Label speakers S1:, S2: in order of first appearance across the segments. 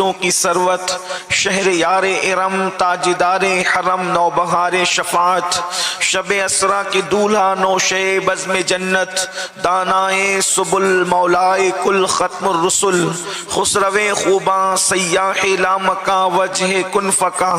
S1: گیتوں کی ثروت، شہر یار ارم تاجدار حرم نوبہار شفاعت، شب اسرا کے دولہا نوشے بزم جنت، دانائے سبل مولائے کل ختم الرسل، خسرو خوباں سیاح لامکا وجہ کن فکا،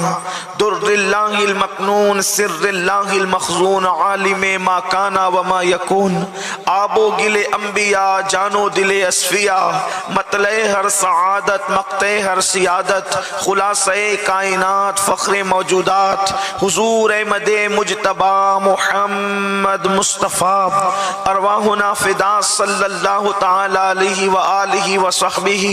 S1: در اللہ المکنون سر اللہ المخزون عالم ما کانا وما یکون، آب و گل انبیاء جانو دل اصفیاء، مطلع ہر سعادت مقطع ہر سیادت، خلاصہ کائنات فخر موجودات، حضور احمد مجتبی محمد مصطفیٰ، ارواحنا فدا صلی اللہ تعالی علیہ وآلہ وصحبہ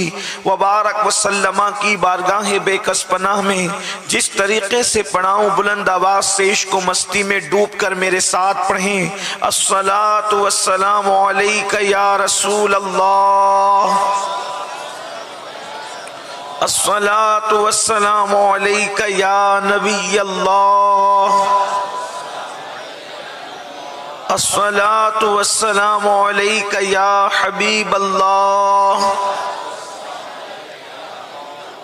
S1: وبارک وسلم کی بارگاہ بے کس پناہ میں جس طریقے سے پڑھاؤں بلند آواز سے عشق و مستی میں ڈوب کر میرے ساتھ پڑھیں۔ الصلاۃ والسلام علیک یا رسول اللہ، الصلاۃ والسلام علیک یا نبی اللہ، الصلاۃ والسلام علیک یا حبیب اللہ،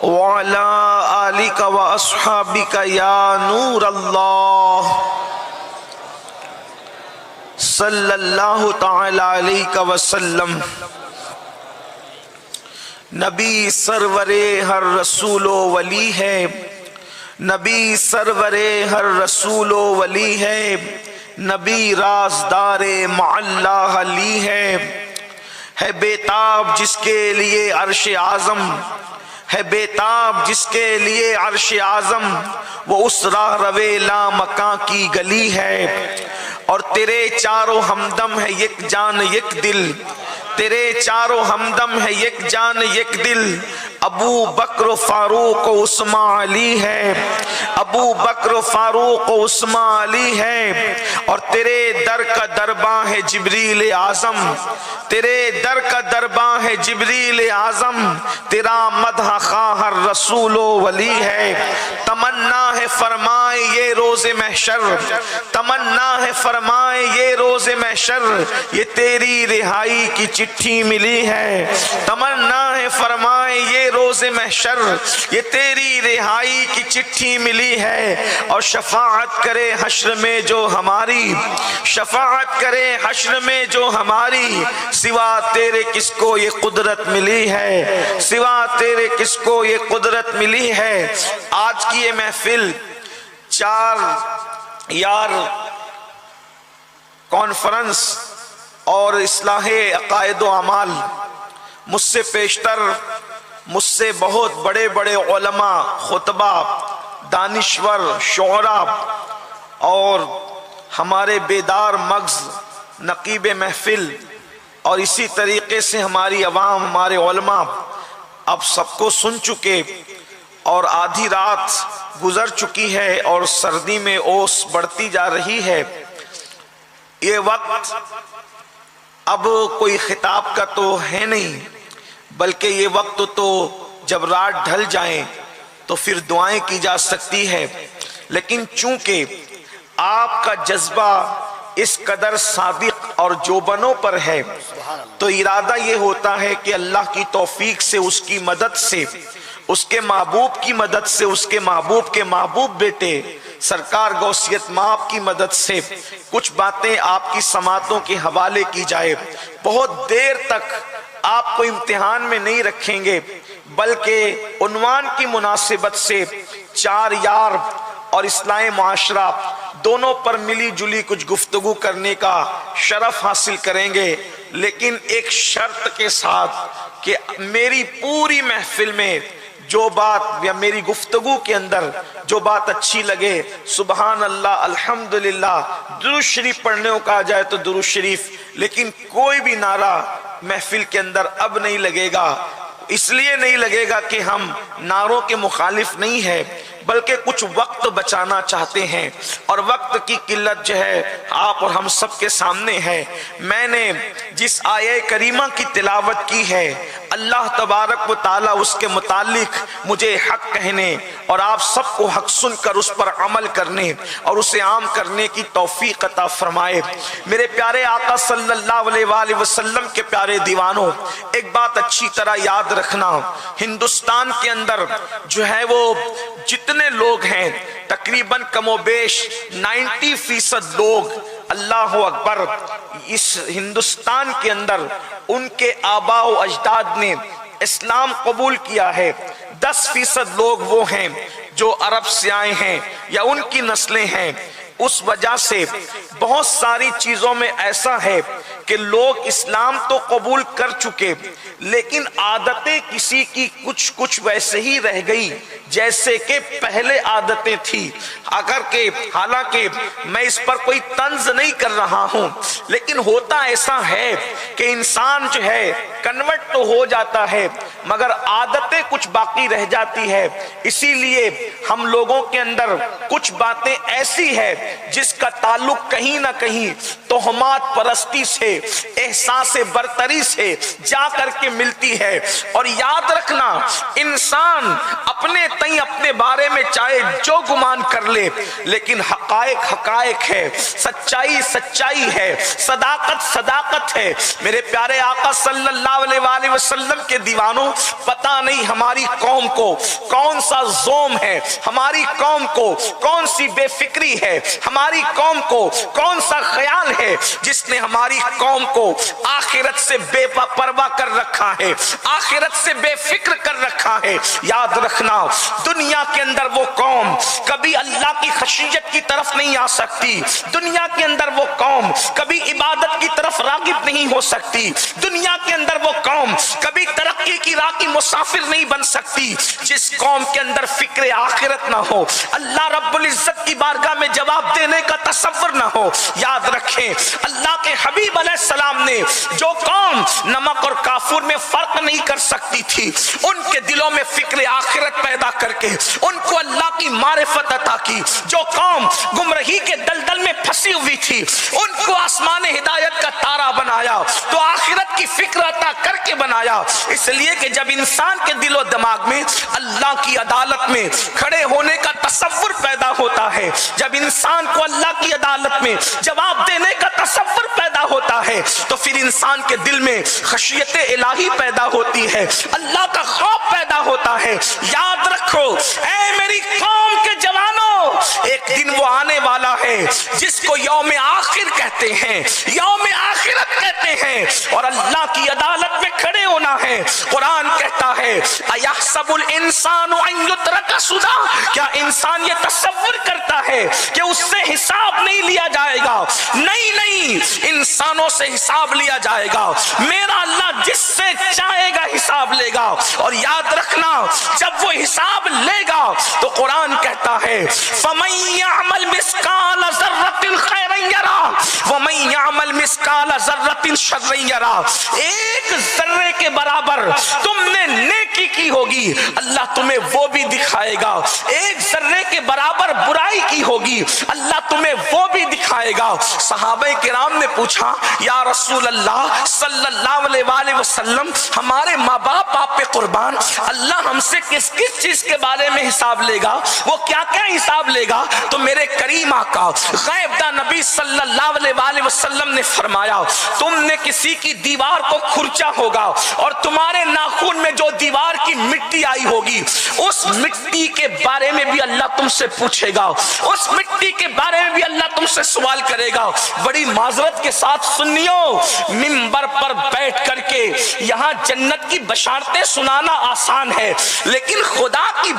S1: وعلی آلک و اصحابک یا نور اللہ، صلی اللہ تعالی علیہ وسلم۔ نبی سرور ہر رسول و ولی ہے، نبی سرور ہر رسول و ولی ہے، نبی رازدار مع اللہ علی ہے بےتاب جس کے لیے عرش اعظم، ہے بےتاب جس کے لیے عرش اعظم، وہ اس راہ روے لا مکاں کی گلی ہے، اور تیرے چاروں ہمدم ہے یک جان یک دل، تیرے چاروں ہمدم ہے یک جان یک دل، ابو بکر و فاروق و عثمان علی ہے، ابو بکر و فاروق و عثمان علی ہے، اور تیرے در کا درباں ہے جبریل اعظم، تیرے در کا درباں ہے جبریل اعظم، تیرا مدح خواہ ہر رسول و ولی ہے، تمنا ہے فرمائے یہ روز محشر، تمنا ہے فرمائے یہ روز محشر، یہ تیری رہائی کی چٹھی ملی ہے، تمنا ہے فرمائے یہ روز محشر، یہ تیری رہائی کی چٹھی ملی ہے، اور شفاعت کرے حشر میں جو ہماری، شفاعت کرے حشر میں جو ہماری، سوا تیرے کس کو یہ قدرت ملی ہے، سوا تیرے کس کو یہ قدرت ملی ہے۔ آج کی یہ محفل 4 یار کانفرنس اور اصلاح عقائد و اعمال، مجھ سے پیشتر مجھ سے بہت بڑے بڑے علماء، خطبہ، دانشور، شعراء اور ہمارے بیدار مغز نقیب محفل، اور اسی طریقے سے ہماری عوام، ہمارے علماء اب سب کو سن چکے، اور آدھی رات گزر چکی ہے اور سردی میں اوس بڑھتی جا رہی ہے۔ یہ وقت اب کوئی خطاب کا تو ہے نہیں، بلکہ یہ وقت تو جب رات ڈھل جائیں تو پھر دعائیں کی جا سکتی ہے، لیکن چونکہ آپ کا جذبہ اس قدر صادق اور جوبنوں پر ہے تو ارادہ یہ ہوتا ہے کہ اللہ کی توفیق سے، اس کی مدد سے، اس کے محبوب کی مدد سے، اس کے محبوب کے محبوب بیٹے سرکار غوثیت مآب کی مدد سے کچھ باتیں آپ کی سماعتوں کے حوالے کی جائے۔ بہت دیر تک آپ کو امتحان میں نہیں رکھیں گے، بلکہ عنوان کی مناسبت سے 4 یار اور اصلاح معاشرہ دونوں پر ملی جلی کچھ گفتگو کرنے کا شرف حاصل کریں گے، لیکن ایک شرط کے ساتھ کہ میری پوری محفل میں جو بات یا میری گفتگو کے اندر جو بات اچھی لگے، سبحان اللہ، الحمدللہ، درود شریف پڑھنے کو کہا جائے تو درود شریف، لیکن کوئی بھی نعرہ محفل کے اندر اب نہیں لگے گا۔ اس لیے نہیں لگے گا کہ ہم نعروں کے مخالف نہیں ہیں، بلکہ کچھ وقت بچانا چاہتے ہیں، اور وقت کی قلت جو ہے آپ اور ہم سب کے سامنے ہے۔ میں نے جس آیہ کریمہ کی تلاوت کی ہے، اللہ تبارک و تعالی اس کے متعلق مجھے حق کہنے اور آپ سب کو حق سن کر اس پر عمل کرنے اور اسے عام کرنے کی توفیق عطا فرمائے۔ میرے پیارے آقا صلی اللہ علیہ وآلہ وسلم کے پیارے دیوانوں، ایک بات اچھی طرح یاد رکھنا، ہندوستان کے اندر جو ہے وہ جتنے لوگ ہیں تقریباً کم و بیش 90% لوگ، اللہ اکبر، اس ہندوستان کے اندر ان کے آباء و اجداد نے اسلام قبول کیا ہے۔ 10% لوگ وہ ہیں جو عرب سے آئے ہیں یا ان کی نسلیں ہیں۔ اس وجہ سے بہت ساری چیزوں میں ایسا ہے کہ لوگ اسلام تو قبول کر چکے لیکن عادتیں کسی کی کچھ ویسے ہی رہ گئی جیسے کہ پہلے عادتیں تھی۔ اگر کہ حالانکہ میں اس پر کوئی طنز نہیں کر رہا ہوں، لیکن ہوتا ایسا ہے کہ انسان جو ہے کنورٹ تو ہو جاتا ہے مگر عادتیں کچھ باقی رہ جاتی ہے۔ اسی لیے ہم لوگوں کے اندر کچھ باتیں ایسی ہے جس کا تعلق کہیں نہ کہیں تہمات پرستی سے، احساس برتری سے جا کر کے ملتی ہے۔ اور یاد رکھنا، انسان اپنے تئیں اپنے بارے میں چاہے جو گمان کر لے لیکن حقائق حقائق ہے، سچائی سچائی ہے، صداقت صداقت ہے۔ میرے پیارے آقا صلی اللہ علیہ وآلہ وسلم کے دیوانوں، پتہ نہیں ہماری قوم کو کون سا زوم ہے، ہماری قوم کو کون سی بے فکری ہے، ہماری قوم کو کون سا خیال ہے جس نے ہماری قوم کو آخرت سے بے پرواہ کر رکھا ہے، آخرت سے بے فکر کر رکھا ہے۔ یاد رکھنا، دنیا کے اندر وہ قوم کبھی اللہ کی خشیت کی طرف نہیں آ سکتی، دنیا کے اندر وہ قوم کبھی عبادت کی طرف راغب نہیں ہو سکتی، دنیا کے اندر وہ قوم کبھی ترقی کی راہ کی مسافر نہیں بن سکتی جس قوم کے اندر فکر آخرت نہ ہو، اللہ رب العزت کی بارگاہ میں جواب دینے کا تصور نہ ہو۔ یاد رکھیں، اللہ کے حبیب علیہ السلام نے جو قوم نمک اور کافور میں فرق نہیں کر سکتی تھی، ان کے دلوں میں فکر آخرت پیدا کر کے ان کو اللہ کی معرفت عطا کی۔ جو قوم گمراہی کے دلدل میں پھنسی ہوئی تھی، ان کو آسمان ہدایت کا تارا بنایا تو آخرت کی فکر عطا کر کے بنایا۔ اس لیے کہ جب انسان کے دل و دماغ میں اللہ کی عدالت میں کھڑے ہونے کا تصور پیدا ہوتا ہے، جب انسان کو اللہ کی عدالت میں جواب دینے کا تصور پیدا ہوتا ہے تو پھر انسان کے دل میں خشیت الہی پیدا ہوتی ہے، اللہ کا خوف پیدا ہوتا ہے۔ یاد رکھو اے میری قوم کے جوانوں، ایک دن وہ آنے والا ہے جس کو یوم آخر کہتے ہیں، یوم آخرت کہتے ہیں، اور اللہ کی عدالت میں کھڑے ہونا ہے۔ قرآن کہتا ہے اَيَحْسَبُ الْإِنسَانُ أَن يُتْرَكَ سُدًى، کیا انسان یہ تصور کرتا ہے کہ اس سے حساب نہیں لیا جائے گا؟ نہیں، انسانوں سے حساب لیا جائے گا۔ میرا اللہ جس سے چاہے گا حساب لے گا، اور یاد رکھنا جب وہ حساب لے گا تو قرآن کہتا ہے فَمَن يَعْمَلْ مِثْقَالَ ذَرَّةٍ خَيْرًا يَرَهُ وَمَن يَعْمَلْ مِثْقَالَ ذَرَّةٍ شَرًّا يَرَهُ۔ ایک ذرے کے برابر تم نے نیکی کی ہوگی، اللہ تمہیں وہ بھی دکھائے گا۔ ایک ذرے کے برابر برائی کی ہوگی، اللہ تمہیں وہ بھی دکھائے گا۔ صحابہ کرام نے پوچھا یا رسول اللہ صلی اللہ علیہ وآلہ وسلم، ہمارے ماں باپ آپ پہ قربان، اللہ ہم سے کس کس چیز کے بارے میں حساب لے گا؟ وہ کیا کیا حساب لے گا؟ تو میرے کریم آقا غیب داں نبی صلی اللہ علیہ وآلہ وسلم نے فرمایا تم نے کسی کی دیوار کو کھرچا ہوگا اور تمہارے ناخن میں جو دیوار کی مٹی آئی ہوگی، اس مٹی کے بارے میں بھی اللہ تم سے پوچھے گا، اس مٹی کے بارے میں بھی اللہ تم سے سوال کرے گا۔ بڑی معذرت کے ساتھ سنیو، منبر پر بیٹھ کر کے یہاں جنت کی بشارتیں سنانا آسان ہے لیکن خدا کی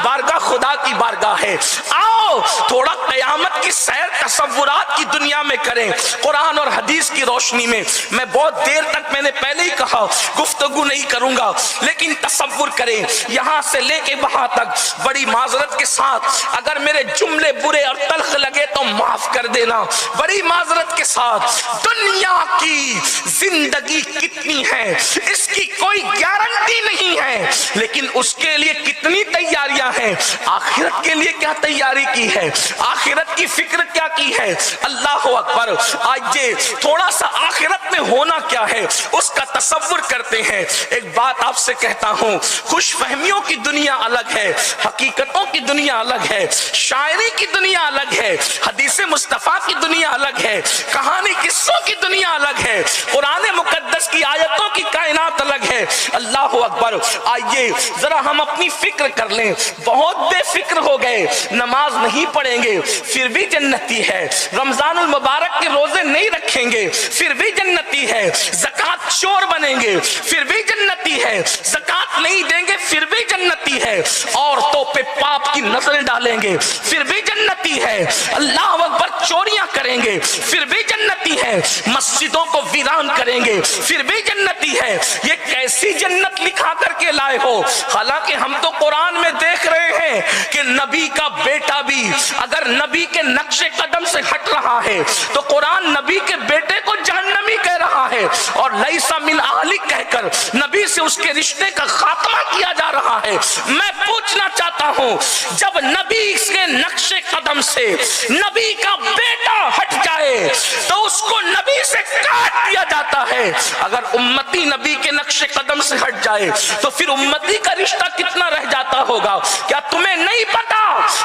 S1: بارگاہ ہے۔ آؤ تھوڑا قیامت کی سیر تصورات کی دنیا میں کریں، قرآن اور حدیث کی روشنی میں۔ میں بہت دیر تک، میں نے پہلے ہی کہا گفتگو نہیں کروں گا، لیکن تصور کریں یہاں سے لے کے وہاں تک، بڑی معذرت کے ساتھ اگر میرے جملے برے اور تلخ لگے تو معاف کر دینا، بڑی معذرت کے ساتھ۔ دنیا کی زندگی کتنی ہے اس کی کوئی گارنٹی نہیں ہے، لیکن اس کے لیے کتنی تیاریاں ہیں۔ آخرت کے لیے کیا تیاری کی ہے، آخرت کی فکر کیا کی ہے۔ اللہ اکبر۔ آج یہ تھوڑا سا آخرت میں ہونا کیا ہے اس کا تصور کرتے ہیں۔ ایک بات آپ سے کہتا ہوں، خوش فہمیوں کی دنیا الگ ہے، حقیقتوں کی دنیا الگ ہے، شاعری کی دنیا الگ ہے، حدیث مصطفیٰ کی دنیا الگ ہے، کہانی قصوں کی دنیا الگ ہے، قرآن مقدس کی آیتوں کی کائنات الگ ہے۔ اللہ اکبر۔ آئیے ذرا ہم اپنی فکر کر لیں، بہت بے فکر ہو گئے، نماز نہیں پڑھیں گے پھر بھی جنتی ہے، رمضان المبارک کے روزے نہیں رکھیں گے پھر بھی جنتی ہے، زکوٰۃ چور بنیں گے پھر بھی جنتی ہے، زکوٰۃ نہیں دیں گے پھر بھی جنتی ہے، عورتوں پہ پاپ کی نظریں ڈالیں گے پھر بھی جنتی ہے، اللہ اکبر، چوریاں کریں گے پھر بھی جنتی ہے، مسجدوں کو ویران کریں گے پھر بھی جنتی ہے۔ یہ کیسی جنت لکھا کر کے لائے ہو؟ حالانکہ ہم تو قرآن میں دیکھ رہے ہیں کہ نبی کا بیٹا بھی اگر نبی کے نقش قدم سے ہٹ رہا ہے تو قرآن نبی کے بیٹے کو جہنمی کہہ رہا ہے، اور لیسا من اہلک کہہ کر نبی سے اس کے رشتے کا خاتمہ کیا جا رہا ہے۔ میں پوچھنا چاہتا ہوں، جب نبی کے نقش قدم سے نبی کا بیٹا ہٹ جائے تو اس کو نبی سے کاٹ دیا جاتا ہے، اگر امتی نبی کے نقش قدم سے ہٹ جائے تو پھر امتی کا رشتہ کتنا رہ جاتا ہوگا؟ کیا تمہیں نہیں پتا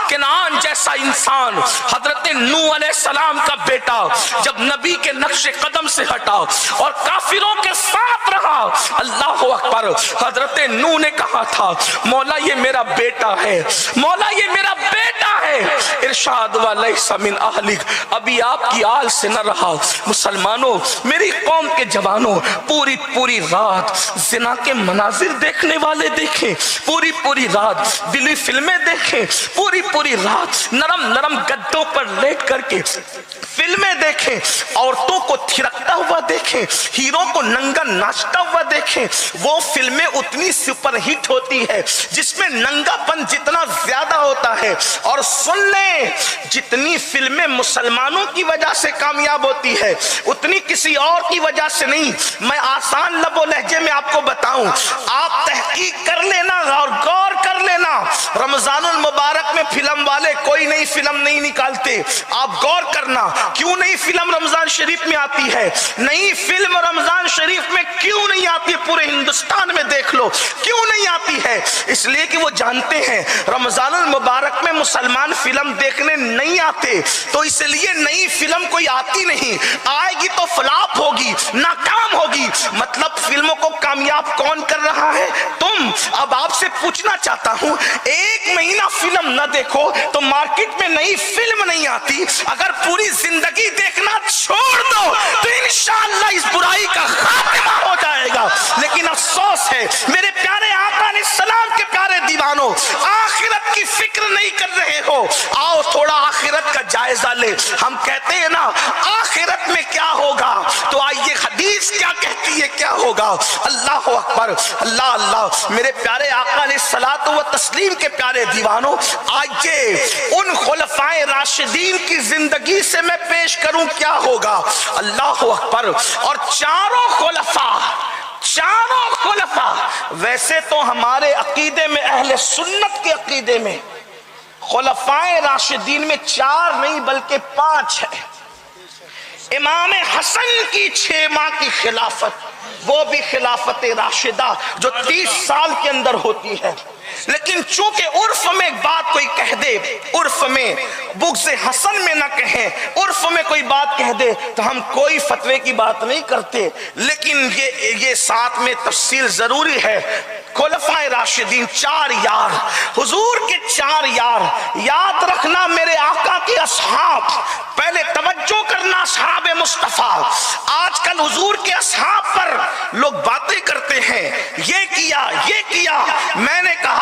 S1: کنعان جیسا انسان، حضرت نوح علیہ السلام کا بیٹا، جب نبی کے نقش قدم سے ہٹا اور کافروں کے ساتھ رہا، اللہ اکبر، حضرت نوح نے کہا تھا مولا یہ میرا بیٹا ہے، مولا یہ میرا بیٹا ہے، ارشاد ہوا لیس من اہلک، ابھی آپ کی آل سے نہ رہا۔ مسلمانوں، میری قوم کے جوانوں، پوری رات زنا کے مناظر دیکھنے والے دیکھیں، پوری رات دلی فلمیں دیکھیں، پوری رات نرم گدوں پر لیٹ کر کے فلمیں دیکھیں، عورتوں کو تھرکتا ہوا دیکھیں، ہیروں کو ننگا ناچتا ہوا دیکھیں۔ وہ فلمیں اتنی سپر ہٹ ہوتی ہے جس میں ننگا پن جتنا زیادہ ہوتا ہے، اور سن لیں جتنی فلمیں مسلمانوں کی وجہ سے کامیاب ہوتی ہے اتنی کسی اور کی وجہ سے نہیں۔ میں آسان لب و لہجے میں آپ کو بتاؤں، آپ تحقیق کر لینا اور غور کر لینا، رمضان المبارک میں فلم والے کوئی نئی فلم نہیں نکالتے۔ آپ غور کرنا کیوں نئی فلم رمضان شریف میں آتی ہے، نئی فلم رمضان شریف میں کیوں نہیں آتی؟ پورے ہندوستان میں دیکھ لو کیوں نہیں آتی ہے، اس لیے کہ وہ جانتے ہیں رمضان المبارک میں مسلمان فلم دیکھنے نہیں آتے، تو اس لیے نئی فلم کوئی آتی نہیں، آئے گی تو فلاپ ہوگی، ناکام ہوگی۔ مطلب فلموں کو کامیاب کون کر رہا ہے؟ تم۔ اب آپ سے پوچھنا چاہتا ہوں، ایک مہینہ فلم نہ دیکھو تو مارکیٹ میں نئی فلم نہیں آتی، اگر پوری زندگی دیکھنا چھوڑ دو تو انشاءاللہ اس برائی کا خاتمہ ہو جائے گا۔ لیکن افسوس ہے میرے پیارے آقا علیہ السلام کے پیارے دیوانوں، آخرت کی فکر نہیں کر رہے ہو۔ آؤ تھوڑا آخرت کا جائزہ لے۔ ہم کہتے ہیں نا آخرت میں کیا ہوگا، تو آئیے حدیث کیا کہتی ہے کیا ہوگا۔ اللہ اکبر، اللہ، میرے پیارے آقا علیہ الصلوۃ والتسلیم کے پیارے دیوانوں، آئیے ان خلفائے راشدین کی زندگی سے میں پیش کروں کیا ہوگا۔ اللہ اکبر۔ اور چاروں خلفاء، ویسے تو ہمارے عقیدے میں، اہل سنت کے عقیدے میں، خلفائے راشدین میں 4 نہیں بلکہ 5 ہے۔ امام حسن کی 6 ماہ کی خلافت، وہ بھی خلافت راشدہ جو 30 سال کے اندر ہوتی ہے، لیکن چونکہ عرف میں ایک بات کوئی کہہ دے، عرف میں بغض حسن میں نہ کہیں، عرف میں کوئی بات کہہ دے تو ہم کوئی فتوے کی بات نہیں کرتے، لیکن یہ ساتھ میں تفصیل ضروری ہے۔ خلفائے راشدین 4 یار، حضور کے 4 یار، یاد رکھنا میرے آقا کے اصحاب، پہلے توجہ کرنا اصحاب مصطفیٰ۔ آج کل حضور کے اصحاب پر لوگ باتیں کرتے ہیں، یہ کیا، میں نے کہا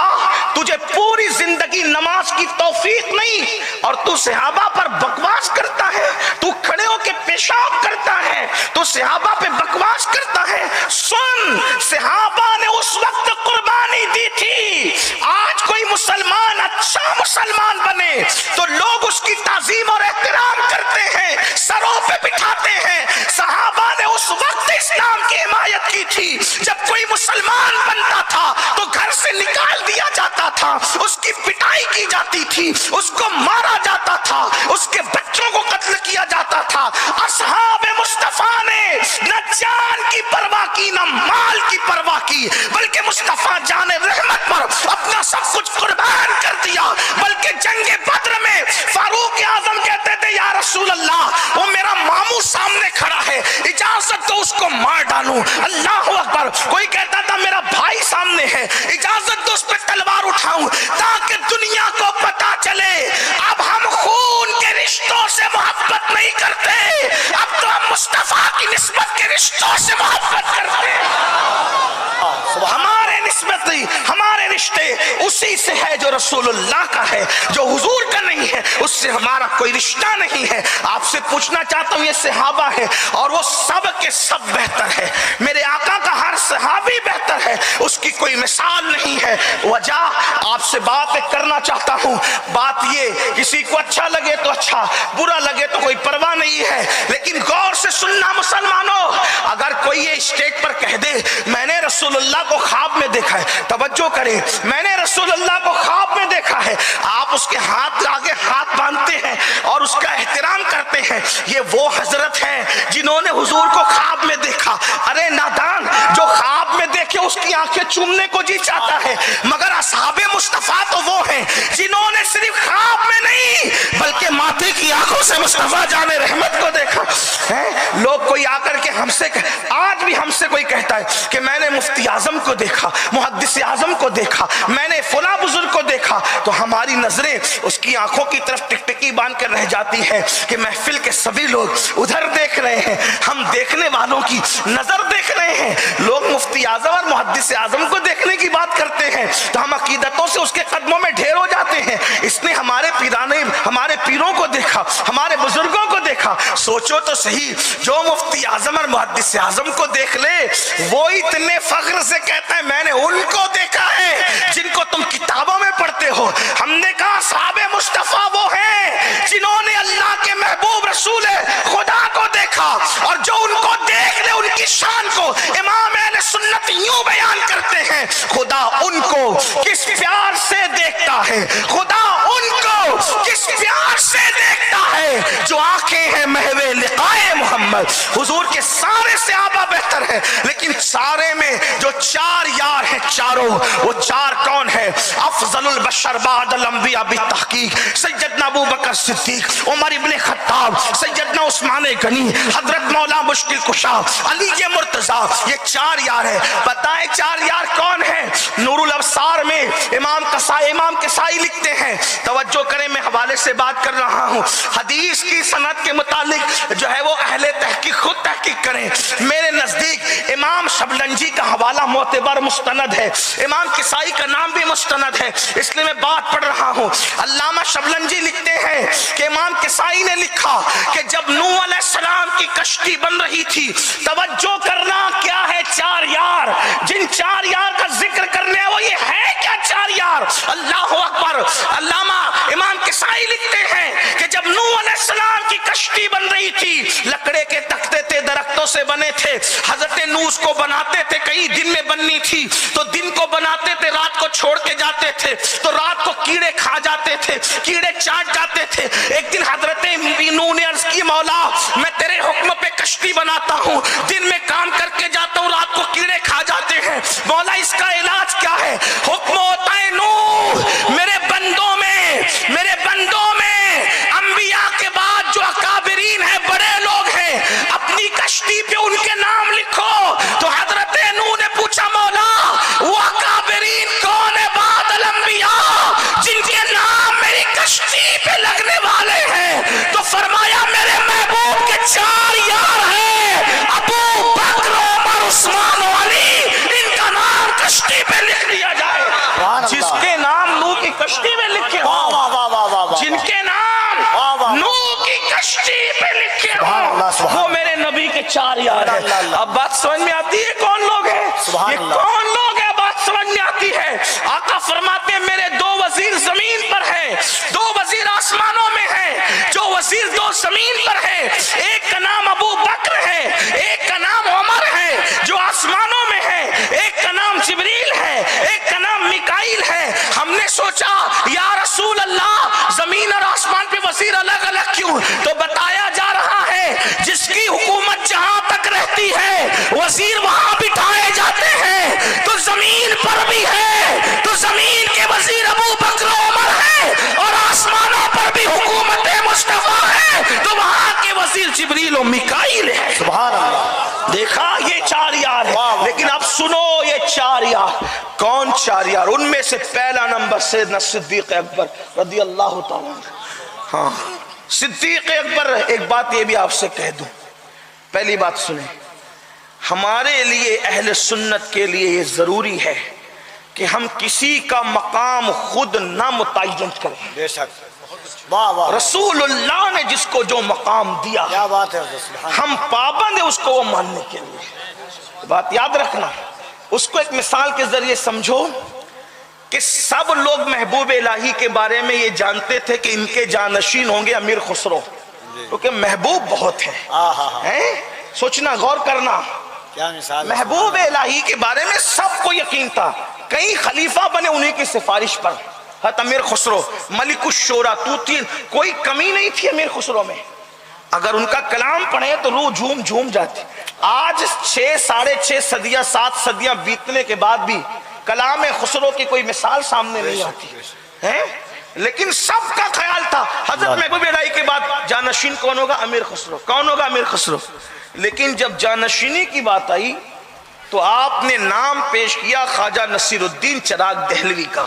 S1: تجھے پوری زندگی نماز کی توفیق نہیں اور تو صحابہ پر بکواس کرتا ہے، تو کھڑے ہو کے پیشاب کرتا ہے، تو صحابہ پہ بکواس کرتا ہے۔ سن، صحابہ نے اس وقت قربانی دی تھی، آج کوئی مسلمان اچھا مسلمان بنے تو لوگ اس کی تعظیم اور احترام کرتے ہیں، سروں پہ بٹھاتے ہیں۔ صحابہ نے اس وقت اسلام کی حمایت کی تھی جب کوئی مسلمان بنتا تھا تو گھر سے نکال دیا جاتا تھا، اس کی پٹائی کی جاتی تھی، اس کو مارا جاتا تھا، اس کے بچوں کو قتل کیا جاتا تھا۔ اصحاب مصطفیٰ نے نہ جان کی پرواہ کی نہ مال کی پرواہ کی، بلکہ مصطفیٰ جان رحمت پر اپنا سب کچھ قربان کر دیا۔ بلکہ جنگ بدر میں فاروق اعظم کہتے تھے یا رسول اللہ وہ میرا ماموں سامنے کھڑا ہے، اجازت دو اس کو مار ڈالوں۔ اللہ اکبر۔ کوئی کہتا تھا میرا بھائی سامنے ہے، اجازت دو اس پہ تلوار اٹھاؤں، تاکہ دنیا کو پتا چلے اب ہم خون کے رشتوں سے محبت نہیں کرتے، اب تو ہم مصطفیٰ کی نسبت کے رشتوں سے محبت کرتے ہیں۔ ہمارے نسبت ہمارے رشتے اسی سے ہے جو رسول اللہ کا ہے، جو حضور کا نہیں ہے اس سے ہمارا کوئی رشتہ نہیں ہے۔ آپ سے پوچھنا چاہتا ہوں، یہ صحابہ ہے اور وہ سب کے سب بہتر ہے، میرے آقا کا ہر صحابی بہتر ہے، اس کی کوئی مثال نہیں ہے۔ وجہ آپ سے بات کرنا چاہتا ہوں، بات یہ کسی کو اچھا لگے تو اچھا، برا لگے تو کوئی پرواہ نہیں ہے، لیکن غور سے سننا مسلمانوں، اگر کوئی یہ اسٹیج پر کہہ دے میں نے رسول اللہ کو خواب میں دیکھا ہے، توجہ کریں، میں نے رسول اللہ کو خواب میں دیکھا ہے، آپ اس کے ہاتھ آگے ہاتھ باندھتے ہیں اور اس کا احترام کرتے ہیں، یہ وہ حضرت ہیں جنہوں نے حضور کو خواب میں دیکھا۔ ارے نادان، جو خواب میں دیکھے اس کی آنکھیں چومنے کو جی چاہتا ہے، مگر اصحاب مصطفیٰ تو وہ ہیں جنہوں نے صرف خواب میں نہیں بلکہ ماتھے کی آنکھوں سے مصطفیٰ جان رحمت کو دیکھا ہے۔ لوگ کوئی آ کر کے ہم سے آج بھی ہم سے کوئی کہتا ہے کہ میں نے مفتی اعظم کو دیکھا، محدث اعظم کو دیکھا، میں نے فلاں بزرگ کو دیکھا، تو ہماری نظریں اس کی آنکھوں کی طرف ٹکٹکی باندھ کر رہ جاتی ہے کہ محفل کے سبھی لوگ ادھر دیکھ رہے ہیں، ہم دیکھنے والوں کی نظر دیکھ رہے ہیں۔ لوگ مفتی اعظم اور محدث اعظم کو دیکھنے کی بات کرتے ہیں تو ہم عقیدتوں سے اس کے قدموں میں ڈھیر ہو جاتے ہیں، اس نے ہمارے پیروں کو دیکھا، ہمارے بزرگوں کو دیکھا۔ سوچو تو صحیح، جو مفتی اعظم اور محدث اعظم کو دیکھ لے وہ اتنے فخر سے کہتا ہے میں نے ان کو دیکھا ہے جن کو تم کتابوں میں پڑھتے ہو۔ ہم نے کہا صحابہ مصطفیٰ وہ ہیں جنہوں نے اللہ کے محبوب رسول خدا کو دیکھا، اور جو ان کو دیکھ لے ان کی شان کو امام اہل سنت یوں بیان کرتے ہیں، خدا ان کو کس پیار سے دیکھتا ہے، خدا ان کو کس پیار سے دیکھتا ہے جو آنکھیں ہیں محو لقائے محمد۔ حضور کے سارے صحابہ بہتر ہیں، لیکن سارے میں جو چار یار ہیں چاروں، وہ چار کون ہیں؟ افضل البشر بعد الانبیاء بالتحقیق سیدنا ابو بکر صدیق، عمر ابن خطاب، سیدنا عثمان غنی، حضرت مولا مشکل کشا، علی مرتضیٰ، یہ چار یار ہیں۔ بتائیں چار یار کون ہیں؟ نور الابصار میں امام کسائی لکھتے ہیں، توجہ کریں میں حوالے سے بات کر رہا ہوں، حدیث کی سند کے متعلق جو ہے وہ اہل تحقیق خود تحقیق کریں۔ میرے نزدیک امام شبلنجی کا حوالہ معتبر مستند ہے، امام کسائی کا نام بھی مستند ہے، اس لیے میں بات پڑھ رہا ہوں۔ علامہ شبلنجی لکھتے ہیں کہ امام کسائی نے لکھا کہ جب نوح علیہ السلام کی کشتی بن رہی تھی، توجہ کرنا کیا ہے چار یار، جن چار یار کا ذکر کرنے وہ یہ ہے کیا چار یار؟ اللہ اکبر۔ علامہ امام کسائی لکھتے ہیں کہ جب نوح علیہ السلام کی کشتی بن رہی تھی، لکڑے کے تختے تھے، درختوں سے بنے تھے، حضرت نوح اس کو بناتے تھے، کئی دن میں بننی تھی تو دن کو بناتے تھے، رات کو چھوڑ کے جاتے تھے تو رات کو کیڑے کھا جاتے تھے، کیڑے چاٹ جاتے تھے۔ ایک دن حضرت نوح نے عرض کی مولا میں تیرے حکم پہ کشتی بناتا ہوں، دن میں کام کر کے جاتا ہوں، رات کو کیڑے کھا جاتے ہیں، مولا اس کا علاج کیا ہے؟ حکم ہوتا ہے نوح میرے بندوں میں انبیاء کے بعد جو اکابرین ہیں، بڑے لوگ ہیں، اپنی کشتی پہ ان کے نام لکھو۔ تو حضرت نوح نے پوچھا مولا وہ اکابرین کون ہے بعد الانبیاء جن کے نام میری کشتی پہ لگنے والے ہیں؟ تو فرمایا میرے محبوب کے چار یار ہیں، ابو بکر، عمر، عثمان و علی، ان کا نام کشتی پہ لکھ دیا جائے۔ جس کے نام نوح کی کشتی میں لکھے ہوں، جن کے نام نوح کی کشتی پہ لکھے ہوں، وہ میرے نبی کے چار یار ہیں۔ اب بات سمجھ میں آتی ہے کون لوگ ہیں؟ یہ کون لوگ ہیں؟ بات سمجھ میں آتی ہے۔ آقا فرماتے ہیں میرے دو وزیر زمین پر ہیں، دو وزیر آسمانوں میں ہیں، جو وزیر دو زمین پر ہیں، ایک کا نام ابو بکر ہے، ایک کا نام عمر ہے جو آسمانوں میں ہے، ایک کا نام جبریل ہے، ایک کا نام میکائیل ہے۔ ہم نے سوچا رسول اللہ زمین اور آسمان پہ وزیر الگ الگ کیوں؟ تو بتایا جا رہا ہے جس کی حکومت جہاں تک رہتی ہے وزیر وہاں بٹھائے جاتے ہیں، تو زمین پر بھی ہے تو زمین کے وزیر ابو بکر و عمر ہے، اور آسمانوں پر بھی حکومت مصطفیٰ ہے تو وہاں کے وزیر جبریل و میکائیل ہے۔
S2: سبحان اللہ۔
S1: دیکھا یہ چار یار ہے، لیکن اب سنو یہ چار یار کون چار یار؟ ان میں سے پہلا نمبر سیدنا صدیق اکبر رضی اللہ تعالیٰ عنہ۔ ہاں صدیق اکبر، ایک بات یہ بھی آپ سے کہہ دوں، پہلی بات سنیں، ہمارے لیے اہل سنت کے لیے یہ ضروری ہے کہ ہم کسی کا مقام خود نہ متعین کریں۔
S2: بے شک، واہ واہ،
S1: رسول اللہ نے جس کو جو مقام دیا
S2: کیا بات ہے سبحان اللہ۔
S1: ہم پابند ہیں اس کو وہ ماننے کے لیے۔ بات یاد رکھنا، اس کو ایک مثال کے ذریعے سمجھو کہ سب لوگ محبوب الہی کے بارے میں یہ جانتے تھے کہ ان کے جانشین ہوں گے امیر خسرو، کیونکہ محبوب بہت ہے۔ سوچنا، غور کرنا،
S2: کیا مثال ہے۔
S1: محبوب الہی کے بارے میں سب کو یقین تھا، کئی خلیفہ بنے انہی کی سفارش پر، حضرت امیر خسرو ملک الشورى توتین، کوئی کمی نہیں تھی امیر خسرو میں، اگر ان کا کلام پڑھے تو روح جھوم جھوم جاتی۔ آج 6 ساڑھے 6 صدیاں 7 صدیاں بیتنے کے بعد بھی کلام خسرو کی کوئی مثال سامنے نہیں آتی ہے، لیکن سب کا خیال تھا حضرت محبوب الہی کے بعد جانشین کون ہوگا؟ امیر خسرو۔ کون ہوگا؟ امیر خسرو۔ لیکن جب جانشینی کی بات آئی تو آپ نے نام پیش کیا خواجہ نصیر الدین چراغ دہلوی کا۔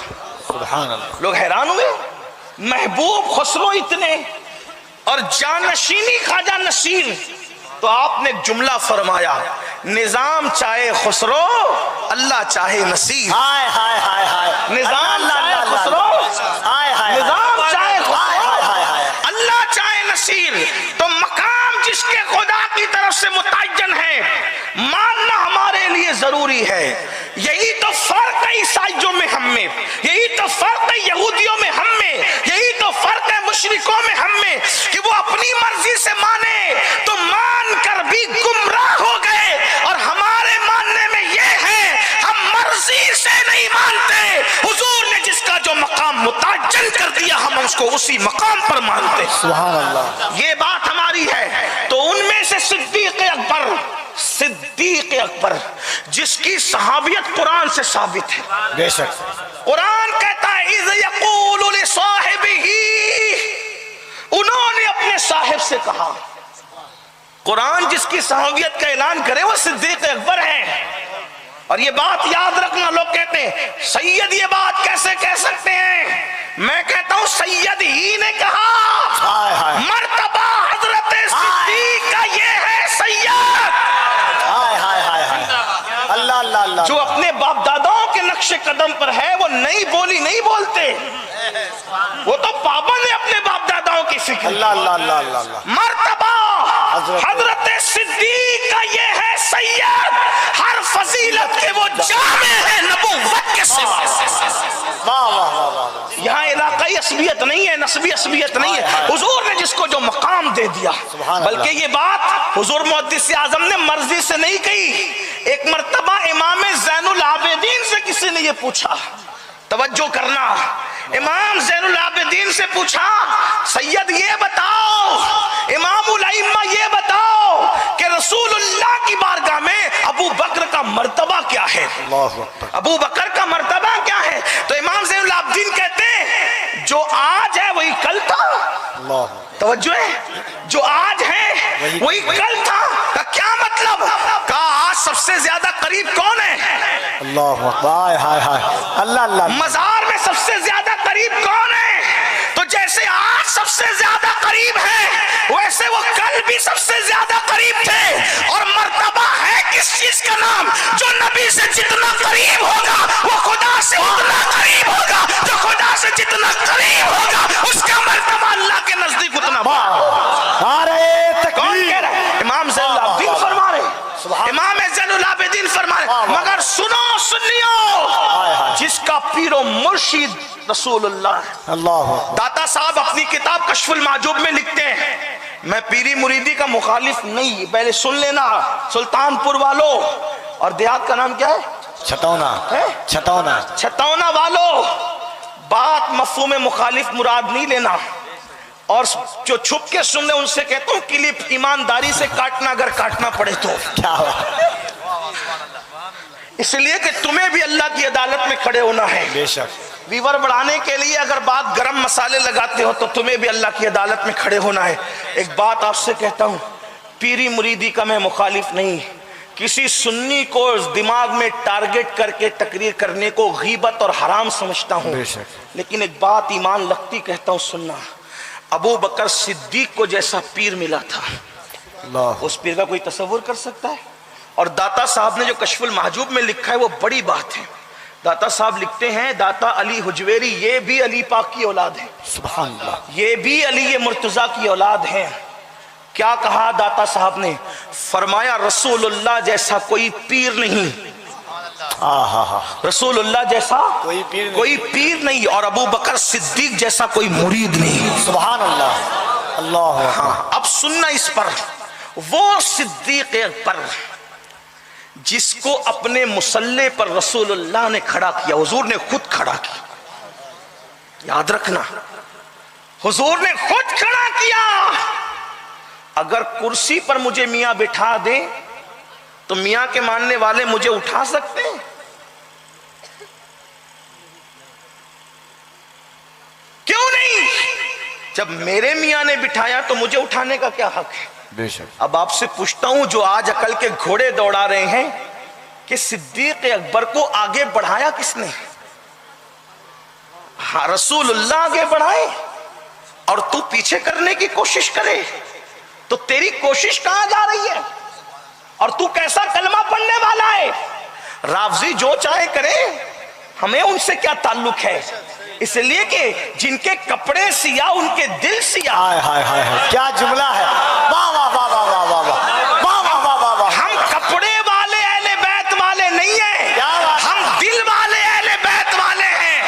S2: سبحان اللہ۔
S1: لوگ حیران ہوئے، محبوب خسرو اتنے اور جانشینی خواجہ نصیر، تو آپ نے جملہ فرمایا، نظام چاہے خسرو اللہ چاہے نصیر۔
S2: ہائے ہائے ہائے ہائے،
S1: نظام چاہے خسرو،
S2: ہائے ہائے،
S1: نظام چاہے خسرو اللہ چاہے نصیر۔ تو مقام جس کے خدا کی طرف سے متعین ہے ماننا ہمارے لیے ضروری ہے۔ یہی تو فرق ہے عیسائیوں میں ہم میں، یہی تو فرق ہے یہودیوں میں ہم میں، یہی تو فرق ہے مشرکوں میں ہم میں، کہ وہ اپنی مرضی سے مانے تو مان کر بھی گمراہ ہو گئے، اور ہمارے ماننے میں یہ ہے ہم مرضی سے نہیں مانتے، حضور نے جس کا جو مقام متعین کر دیا ہم اس کو اسی مقام پر مانتے۔
S2: سبحان اللہ۔
S1: یہ بات ہماری ہے۔ تو ان میں سے صدیق اکبر، صدیق اکبر جس کی صحابیت قرآن سے ثابت ہے،
S2: بے شک،
S1: قرآن کہتا ہے اذ یقول لصاحبہ، انہوں نے اپنے صاحب سے کہا، قرآن جس کی صحابیت کا اعلان کرے وہ صدیق اکبر ہے۔ اور یہ بات یاد رکھنا، لوگ کہتے ہیں سید یہ بات کیسے کہہ سکتے ہیں؟ میں کہتا ہوں سید ہی نے کہا، مرتبہ حضرت صدیق کا یہ ہے سید۔
S2: اللہ اللہ اللہ،
S1: جو اپنے باپ داداؤں کے نقش قدم پر ہے وہ نئی بولی نہیں بولتے، وہ تو پابند ہے اپنے باپ داداؤں کی فکر۔
S2: اللہ اللہ اللہ اللہ،
S1: مرتبہ حضرت صدیق کا یہ ہے سید، ہر فضیلت کے وہ جامع ہے نبوت کے سوا۔
S2: واہ واہ واہ واہ،
S1: یہاں علاقائی عصبیت نہیں ہے، نسبی عصبیت نہیں ہے، حضور نے جس کو جو مقام دے دیا۔ بلکہ یہ بات حضور محدث اعظم نے مرضی سے نہیں کہی۔ ایک مرتبہ امام زین العابدین سے کسی نے یہ پوچھا، توجہ کرنا، امام زین العابدین سے پوچھا سید یہ بتاؤ، امام الائمہ یہ بتاؤ کہ رسول اللہ کی بارگاہ میں ابو بکر کا مرتبہ کیا ہے؟ ابو بکر کا مرتبہ کیا ہے؟ تو امام زین العابدین کہتے ہیں جو آج ہے وہی کل تھا۔ توجہ ہے، جو آج ہے وہی کل تھا کا کیا مطلب؟ کہا آج سب سے زیادہ قریب کون ہے؟
S2: اللہ ہائے ہائے ہائے، اللہ اللہ،
S1: مزار میں سب سے زیادہ قریب کون ہے؟ تو جیسے آج سب سے زیادہ قریب ہے ویسے وہ کل بھی سب سے زیادہ قریب تھے۔ اور مرتبہ ہے کس چیز کا نام؟ جو نبی سے جتنا قریب ہوگا وہ خدا سے اتنا قریب ہوگا، جو خدا سے جتنا قریب ہوگا اس کا مرتبہ اللہ کے نزدیک اتنا بڑا۔ کون کہہ رہا ہے؟ امام زین العابدین فرما رہے، امام زین العابدین فرما رہے، مگر سنو سنیو، جس کا پیر و مرشد رسول اللہ ہے۔
S2: اللہ،
S1: داتا صاحب اپنی کتاب کشف المعجوب میں لکھتے ہیں، میں پیری مریدی کا مخالف نہیں، پہلے سن لینا، سلطان پور والو، اور دیہات کا نام کیا ہے؟
S2: چھتونا، چھتونا،
S1: چھتونا والو، بات مفہوم مخالف مراد نہیں لینا، اور جو چھپ کے سن لے ان سے کہتا ہوں کلپ ایمانداری سے کاٹنا اگر کاٹنا پڑے تو،
S2: کیا
S1: اس لیے کہ تمہیں بھی اللہ کی عدالت میں کھڑے ہونا ہے۔
S2: بے شک
S1: ویور بڑھانے کے لیے اگر بات گرم مسالے لگاتے ہو تو تمہیں بھی اللہ کی عدالت میں کھڑے ہونا ہے۔ ایک بات آپ سے کہتا ہوں، پیری مریدی کا میں مخالف نہیں، کسی سنی کو دماغ میں ٹارگٹ کر کے تقریر کرنے کو غیبت اور حرام سمجھتا ہوں،
S2: بے شک
S1: لیکن ایک بات ایمان لگتی کہتا ہوں سننا، ابو بکر صدیق کو جیسا پیر ملا تھا
S2: اللہ
S1: اس پیر کا کوئی تصور کر سکتا ہے؟ اور داتا صاحب نے جو کشف المحجوب میں لکھا ہے وہ بڑی بات ہے۔ داتا صاحب لکھتے ہیں داتا علی حجویری یہ بھی علی پاک کی اولاد ہے،
S2: سبحان اللہ
S1: یہ بھی علی مرتضیٰ کی اولاد ہیں۔ کیا کہا داتا صاحب نے؟ فرمایا رسول اللہ جیسا کوئی پیر نہیں، رسول اللہ جیسا
S2: کوئی پیر نہیں،
S1: کوئی پیر نہیں، اور ابو بکر صدیق جیسا کوئی مرید نہیں۔
S2: سبحان اللہ اللہ
S1: ہاں اب سننا اس پر، وہ صدیق اکبر جس کو اپنے مصلی پر رسول اللہ نے کھڑا کیا، حضور نے خود کھڑا کیا، یاد رکھنا حضور نے خود کھڑا کیا۔ اگر کرسی پر مجھے میاں بٹھا دیں تو میاں کے ماننے والے مجھے اٹھا سکتے ہیں؟ کیوں نہیں؟ جب میرے میاں نے بٹھایا تو مجھے اٹھانے کا کیا حق ہے؟
S2: بے شک
S1: اب آپ سے پوچھتا ہوں جو آج عقل کے گھوڑے دوڑا رہے ہیں کہ صدیق اکبر کو آگے بڑھایا کس نے؟ ہاں رسول اللہ آگے بڑھائے اور تو پیچھے کرنے کی کوشش کرے تو تیری کوشش کہاں جا رہی ہے؟ اور تو کیسا کلمہ پڑھنے والا ہے؟ رافضی جو چاہے کرے، ہمیں ان سے کیا تعلق ہے؟ اس لیے کہ جن کے کپڑے سیاہ ان کے دل سیاہ۔
S2: ہائے ہائے ہائے ہائے کیا جملہ ہے، واہ واہ واہ واہ واہ واہ واہ واہ واہ واہ واہ واہ۔
S1: ہم کپڑے والے اہل بیت والے نہیں ہیں،
S2: کیا بات ہے؟
S1: ہم دل والے اہل بیت والے ہیں،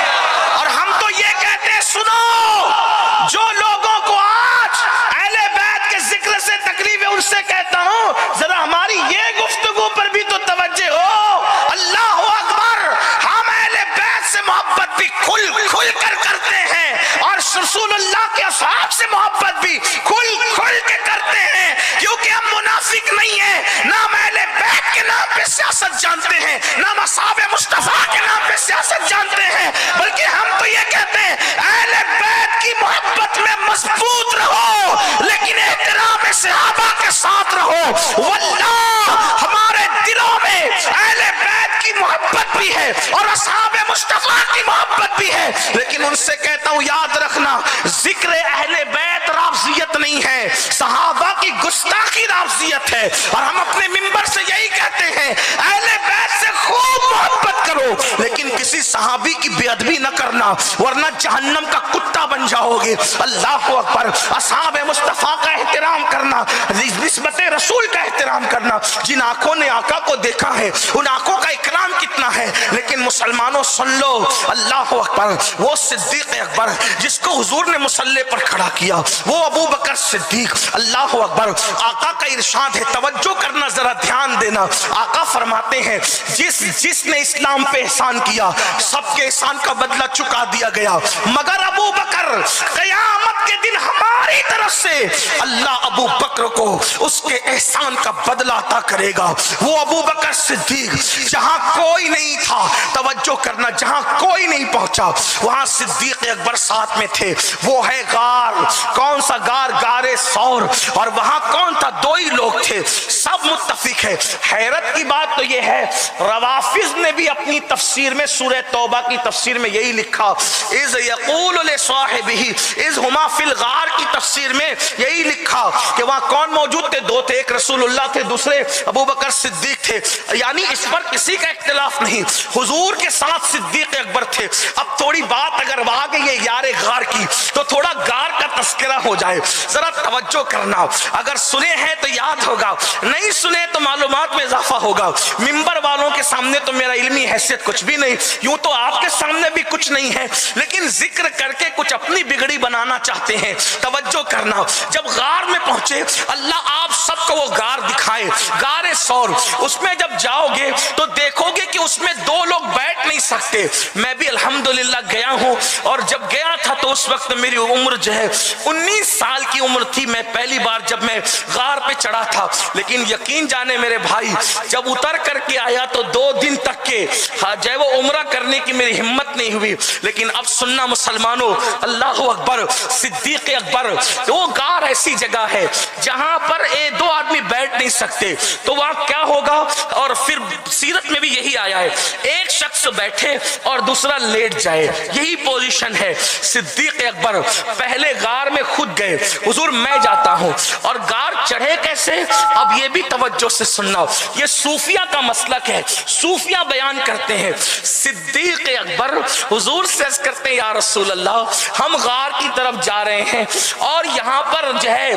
S1: اور ہم تو یہ کہتے ہیں سنو، جو لوگوں کو آج اہل بیت کے ذکر سے تکلیف ہے ان سے کہتا ہوں ذرا ہماری یہ گفتگو پر بھی تو توجہ ہو۔ اللہ اکبر، ہم اہل بیت سے محبت بھی کھل کھل کر کرتے ہیں، اور رسول اللہ کے اصحاب سے محبت بھی کھل کھل کے کرتے ہیں، کیونکہ ہم منافق نہیں ہیں، نہ ہم اہل بیت کے نام پہ سیاست جانتے ہیں، نہ ہم اصحاب مصطفیٰ کے نام پہ سیاست جانتے ہیں، بلکہ ہم تو یہ کہتے ہیں اہل بیت کی محبت میں مضبوط رہو لیکن احترام صحابہ کے ساتھ رہو۔ واللہ ہمارے دلوں میں اہل بیت کی محبت بھی ہے اور اصحاب مصطفیٰ کی محبت بھی ہے، لیکن ان سے کہتا ہوں یاد رکھنا ذکر اہل بیت رافضیت نہیں ہے، صحابہ کی گستاخی رافضیت ہے، اور ہم اپنے منبر سے یہی کہتے ہیں اہل بیت سے خوب محبت کرو لیکن کسی صحابی کی بے ادبی نہ کرنا ورنہ جہنم کا کتا بن جاؤ گے۔ اللہ اکبر، اصحاب مصطفیٰ کا احترام کرنا، نسبت رسول کا احترام کرنا، جن آنکھوں نے آقا کو دیکھا ہے ان آنکھوں کا اکرام کتنا ہے، لیکن مسلمانوں سن لو اللہ اکبر، وہ صدیق اکبر جس کو حضور نے مصلی پر کھڑا کیا وہ ابو بکر صدیق، اللہ اکبر، آقا کا ارشاد ہے، توجہ کرنا ذرا دھیان دینا، آقا فرماتے ہیں جس نے اسلام پہ احسان کیا سب کے احسان کا بدلہ چکا دیا گیا، مگر ابو بکر قیامت کے دن ہماری طرف سے اللہ ابو بکر کو اس کے احسان کا بدلہ عطا کرے گا۔ وہ ابو بکر صدیق جہاں کوئی نہیں تھا، توجہ کرنا، جہاں کوئی نہیں پہنچا وہاں صدیق اکبر ساتھ میں تھے، وہ ہے غار، کون سا غار؟ غار ثور، اور وہاں کون تھا؟ دو ہی لوگ تھے، سب متفق ہے۔ حیرت کی بات تو یہ ہے روافض نے بھی اپنی تفسیر میں سورہ توبہ کی تفسیر میں یہی لکھا، اذ یقول لصاحبہ اذ ہما فی الغار کی تفسیر میں یہی لکھا کہ وہاں کون موجود تھے؟ دو تھے، ایک رسول اللہ تھے، دوسرے ابو بکر صدیق تھے، یعنی اس پر کسی کا اختلاف نہیں، حضور کے ساتھ صدیق اکبر تھے۔ اب تھوڑی بات اگر آ گئی ہے یار غار کی تو تھوڑا غار کا تذکرہ ہو جائے، ذرا توجہ کرنا، اگر سنے ہیں تو یاد ہوگا، نہیں سنے تو معلومات میں اضافہ ہوگا۔ منبر والوں کے سامنے تو میرا علمی حیثیت کچھ بھی نہیں، یوں تو آپ کے سامنے بھی کچھ نہیں ہے، لیکن ذکر کر کے کچھ اپنی بگڑی بنانا چاہتے ہیں۔ توجہ کرنا، جب غار میں پہنچے اللہ آپ سب کو وہ غار دکھائے، غار سور، اس میں جب جاؤ گے تو دیکھو گے کہ اس میں دو لوگ بیٹھ نہیں سکتے۔ میں بھی الحمدللہ گیا ہوں، اور جب گیا تھا تو اس وقت میری عمر جو ہے 19 سال کی عمر تھی، میں پہلی بار جب میں غار پہ چڑھا تھا۔ لیکن یقین جانے میرے بھائی، جب اتر کر کے آیا تو 2 دن تک کے جو ہے وہ عمرہ کرنے کی میری ہمت نہیں ہوئی۔ لیکن اب سننا مسلمانوں، اللہ اکبر، صدیق اکبر، وہ غار ایسی جگہ ہے جہاں پر 2 آدمی بیٹھ نہیں سکتے، تو وہاں کیا ہوگا؟ اور پھر سیرت میں بھی یہی آیا ہے، ایک شخص بیٹھے اور دوسرا لیٹ جائے، یہی پوزیشن ہے۔ صدیق اکبر پہلے غار میں خود گئے، حضور میں جاتا ہوں، اور غار چڑھے کیسے؟ اب یہ بھی توجہ سے سننا، یہ صوفیہ کا مسلک ہے، صوفیہ بیان کرتے ہیں۔ صدیق اکبر حضور سے عرض کرتے ہیں، یا رسول اللہ، ہم غار کی طرف جا رہے ہیں اور یہاں پر جو ہے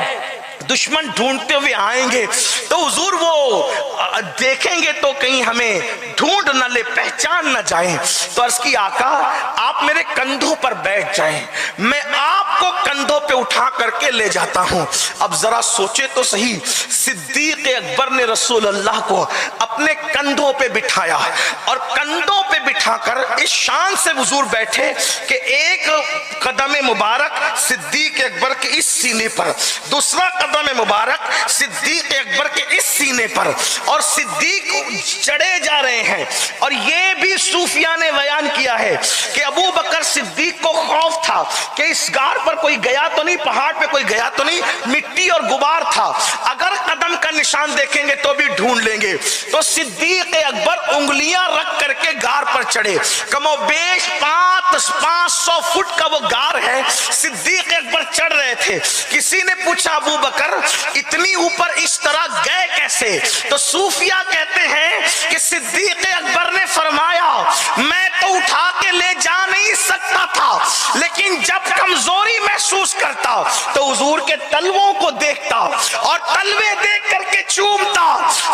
S1: دشمن ڈھونڈتے ہوئے آئیں گے، تو حضور وہ دیکھیں گے تو کہیں ہمیں ڈھونڈ نہ لے، پہچان نہ جائیں۔ تو عرض کی آقا آپ میرے کندھوں پر بیٹھ جائیں، میں آپ کو کندھوں پہ اٹھا کر کے لے جاتا ہوں۔ اب ذرا سوچے تو صحیح، صدیق اکبر نے رسول اللہ کو اپنے کندھوں پہ بٹھایا، اور کندھوں پہ بٹھا کر اس شان سے حضور بیٹھے کہ ایک قدم مبارک صدیق اکبر کے اس سینے پر، دوسرا قدم مبارک صدیق اکبر کے اس سینے پر، اور صدیق چڑھے جا رہے ہیں۔ اور یہ بھی صوفیاء نے بیان کیا ہے کہ ابو بکر صدیق کو خوف تھا کہ اس غار پر کوئی گیا تو نہیں، پہاڑ پہ کوئی گیا تو نہیں، مٹی اور غبار تھا، اگر قدم کا نشان دیکھیں گے تو بھی ڈھونڈ لیں گے۔ تو صدیق اکبر انگلیاں رکھ کر کے غار پر چڑھے، کم و بیش 500 فٹ کا وہ غار ہے، صدیق اکبر چڑھ رہے تھے۔ کسی نے پوچھا ابو بکر اتنی اوپر اس طرح گئے کیسے؟ تو صوفیہ کہتے ہیں کہ صدیق اکبر نے فرمایا میں تو اٹھا کے لے جا نہیں سکتا تھا، لیکن جب کمزوری محسوس کرتا تو حضور کے تلووں کو دیکھتا اور تلوے دیکھ کر کے چومتا،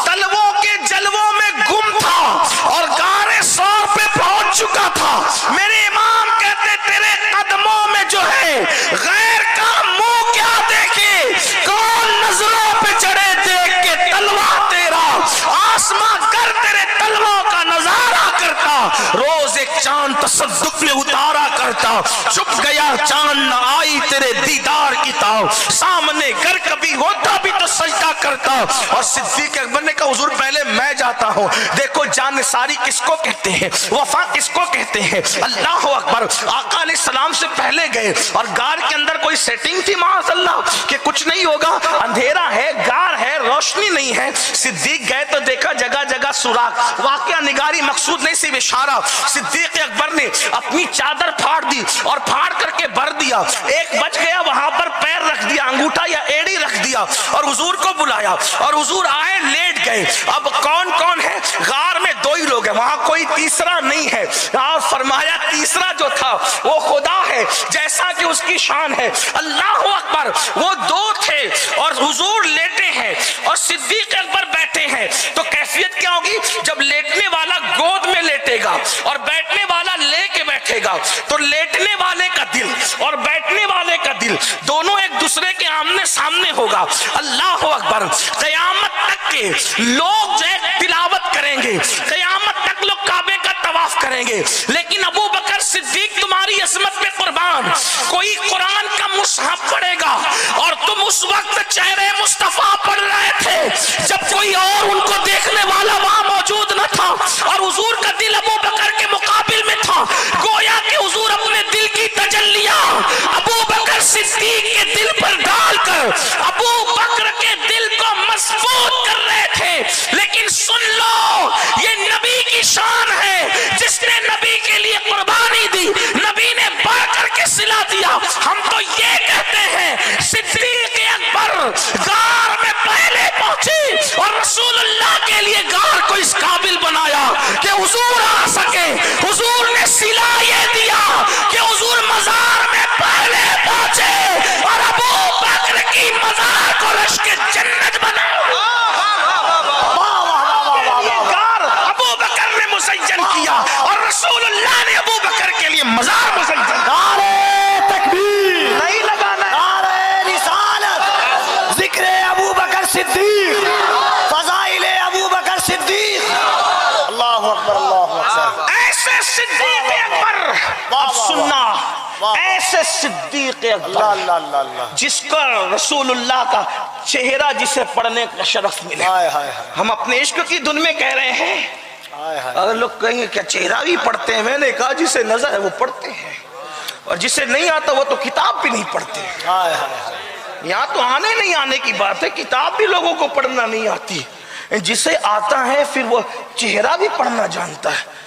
S1: تلووں کے جلووں میں گم تھا اور غار سور پہ پہنچ چکا تھا۔ میرے امام کہتے تیرے قدموں میں جو ہے غیر کا منہ کیا دیکھے، کون نظروں پہ چڑھے دیکھ کے تلوہ تیرا، آسمان کر تیرے تلووں کا نظارہ کرتا، روز ایک چاند تصدق میں اتارا کرتا، چھپ گیا چاند نہ آئی تیرے دیدار کی تاؤ، سامنے گر کبھی ہوتا بھی تو سجدہ کرتا۔ اور صدیق اکبر نے کہا حضور پہلے میں جاتا ہوں، دیکھو جانثاری کس کو کہتے ہیں، وفا کس کو کہتے ہیں۔ اللہ اکبر، آقا علیہ السلام سے پہلے گئے، اور غار کے اندر کوئی سیٹنگ تھی معاذ اللہ کہ کچھ نہیں ہوگا، اندھیرا ہے، غار ہے، روشنی نہیں ہے۔ صدیق گئے تو دیکھا جگہ جگہ سوراخ، واقعہ نگاری مقصود نہیں، صرف اشارہ۔ صدیق اکبر نے اپنی چادر پھاڑ دی اور پھاڑ کر کے بھر دیا، ایک بچ گیا وہاں پر پیر رکھ دیا، انگوٹھا یا ایڑی رکھ دیا، اور حضور کو بلایا، اور حضور آئے، لیٹ گئے۔ اب کون کون ہے غار میں؟ 2 ہی لوگ ہیں، وہاں کوئی تیسرا نہیں ہے، اور فرمایا تیسرا جو تھا وہ خدا ہے، جیسا کہ اس کی شان ہے۔ اللہ اکبر، وہ 2 تھے اور حضور لیٹے ہیں اور صدیق اکبر بیٹھے ہیں، تو کیفیت کیا ہوگی؟ جب لیٹنے والا گود میں لیٹے گا اور بیٹھنے والا لے کے بیٹھے گا، تو لیٹنے والے کا دل اور بیٹھنے والے کا دل دونوں ایک دوسرے کے آمنے سامنے ہوگا۔ اللہ اکبر، قیامت تک کے لوگ جو ہے تلاوت کریں گے، قیامت تک لوگ کعبے کا طواف کریں گے، لیکن ابو بکر صدیق تمہاری عظمت پہ قربان، کوئی قرآن کا مصحف پڑھے گا اور تم اس وقت چہرے مصطفیٰ پڑھ رہے تھے جب کوئی اور ان کو دیکھنے والا وہاں موجود نہ تھا، اور حضور کا دل ابو بکر کے مقابل میں تھا، گویا کہ حضور اپنے دل کی تجلیاں ابو بکر صدیق کے دل پر ڈال کر ابو بکر کے دل کو مضبوط کر رہے تھے۔ لیکن سن لو، یہ نبی کی شان ہے، جس نے نبی کے لیے قربانی دی، نبی نے بڑھ کر کے صلہ دیا۔ ہم تو یہ کہتے ہیں صدیق اکبر غار میں پہلے پہنچی اور رسول اللہ کے لیے غار کو اس قابل بنایا کہ حضور آ سکے۔ حضور نے صلہ یہ دیا کہ حضور مزار میں پہلے پہنچے اور ابو بکر کی مزار کو رشک جنت بنا۔ ابو بکر نے مزین کیا اور رسول اللہ نے ابو بکر کے لیے مزار مزین کیا۔
S2: نعرہ تکبیر،
S1: نہیں لگانا،
S2: نعرہ رسالت، ذکر ابو بکر صدیق
S1: ایسے صدیق
S2: اللہ
S1: اکبر
S2: اللہ اللہ اللہ،
S1: جس کا رسول اللہ کا چہرہ جسے پڑھنے کا شرف ملے.
S2: ہائے ہائے ہائے
S1: ہم اپنے عشق کی دھن میں کہہ رہے ہیں.
S2: ہائے ہائے،
S1: اگر لوگ کہیں گے کیا چہرہ بھی پڑھتے ہیں؟ میں نے کہا جسے نظر ہے وہ پڑھتے ہیں، اور جسے نہیں آتا وہ تو کتاب بھی نہیں پڑھتے.
S2: ہائے ہائے ہائے،
S1: یہاں تو آنے نہیں آنے کی بات ہے، کتاب بھی لوگوں کو پڑھنا نہیں آتی. جسے آتا ہے پھر وہ چہرہ بھی پڑھنا جانتا ہے.